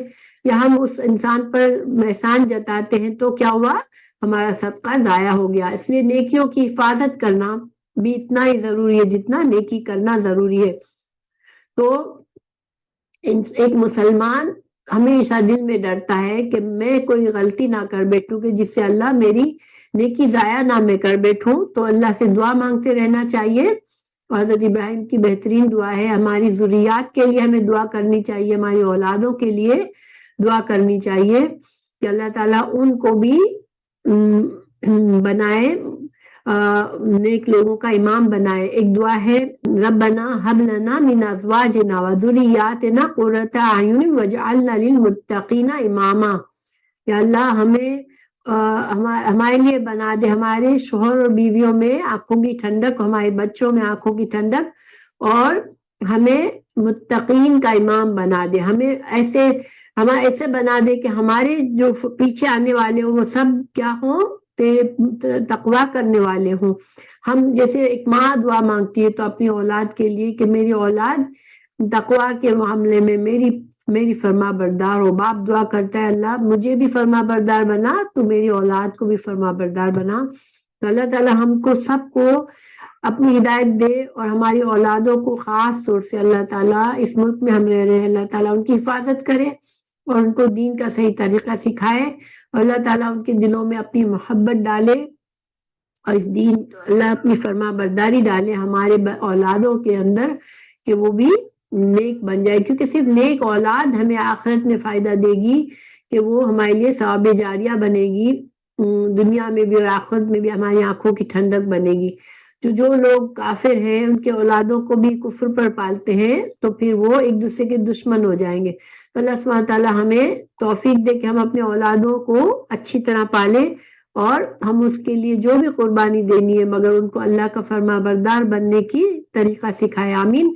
یا ہم اس انسان پر احسان جتاتے ہیں تو کیا ہوا؟ ہمارا صدقہ ضائع ہو گیا۔ اس لیے نیکیوں کی حفاظت کرنا بھی اتنا ہی ضروری ہے جتنا نیکی کرنا ضروری ہے۔ تو ایک مسلمان ہمیشہ دل میں ڈرتا ہے کہ میں کوئی غلطی نہ کر بیٹھوں کہ جس سے اللہ میری نیکی ضائع نہ میں کر بیٹھوں، تو اللہ سے دعا مانگتے رہنا چاہیے۔ اور حضرت ابراہیم کی بہترین دعا ہے، ہماری ذریات کے لیے ہمیں دعا کرنی چاہیے، ہماری اولادوں کے لیے دعا کرنی چاہیے کہ اللہ تعالیٰ ان کو بھی بنائے، نیک لوگوں کا امام بنائے۔ ایک دعا ہے، ربنا ہب لنا من ازواجنا وذریاتنا قرۃ اعین واجعلنا للمتقین اماما۔ یا اللہ ہمیں ہمارے لیے بنا دے، ہمارے شوہر اور بیویوں میں آنکھوں کی ٹھنڈک، ہمارے بچوں میں آنکھوں کی ٹھنڈک، اور ہمیں متقین کا امام بنا دے۔ ہمیں ایسے بنا دے کہ ہمارے جو پیچھے آنے والے ہوں وہ سب کیا ہوں؟ تقویٰ کرنے والے ہوں۔ ہم جیسے ایک ماں دعا مانگتی ہے تو اپنی اولاد کے لیے کہ میری اولاد تقویٰ کے معاملے میں میری فرما بردار ہو۔ باپ دعا کرتا ہے اللہ مجھے بھی فرما بردار بنا، تو میری اولاد کو بھی فرما بردار بنا۔ تو اللہ تعالیٰ ہم کو سب کو اپنی ہدایت دے، اور ہماری اولادوں کو خاص طور سے اللہ تعالیٰ، اس ملک میں ہم رہ رہے ہیں، اللہ تعالیٰ ان کی حفاظت کرے اور ان کو دین کا صحیح طریقہ سکھائے، اور اللہ تعالیٰ ان کے دلوں میں اپنی محبت ڈالے، اور اس دین اللہ اپنی فرما برداری ڈالے ہمارے اولادوں کے اندر کہ وہ بھی نیک بن جائے، کیونکہ صرف نیک اولاد ہمیں آخرت میں فائدہ دے گی کہ وہ ہمارے لیے ثواب جاریہ بنے گی، دنیا میں بھی اور آخرت میں بھی ہماری آنکھوں کی ٹھنڈک بنے گی۔ جو لوگ کافر ہیں ان کے اولادوں کو بھی کفر پر پالتے ہیں تو پھر وہ ایک دوسرے کے دشمن ہو جائیں گے۔ تو اللہ سبحانہ تعالیٰ ہمیں توفیق دے کہ ہم اپنے اولادوں کو اچھی طرح پالیں، اور ہم اس کے لیے جو بھی قربانی دینی ہے مگر ان کو اللہ کا فرما بردار بننے کی طریقہ سکھائے۔ آمین۔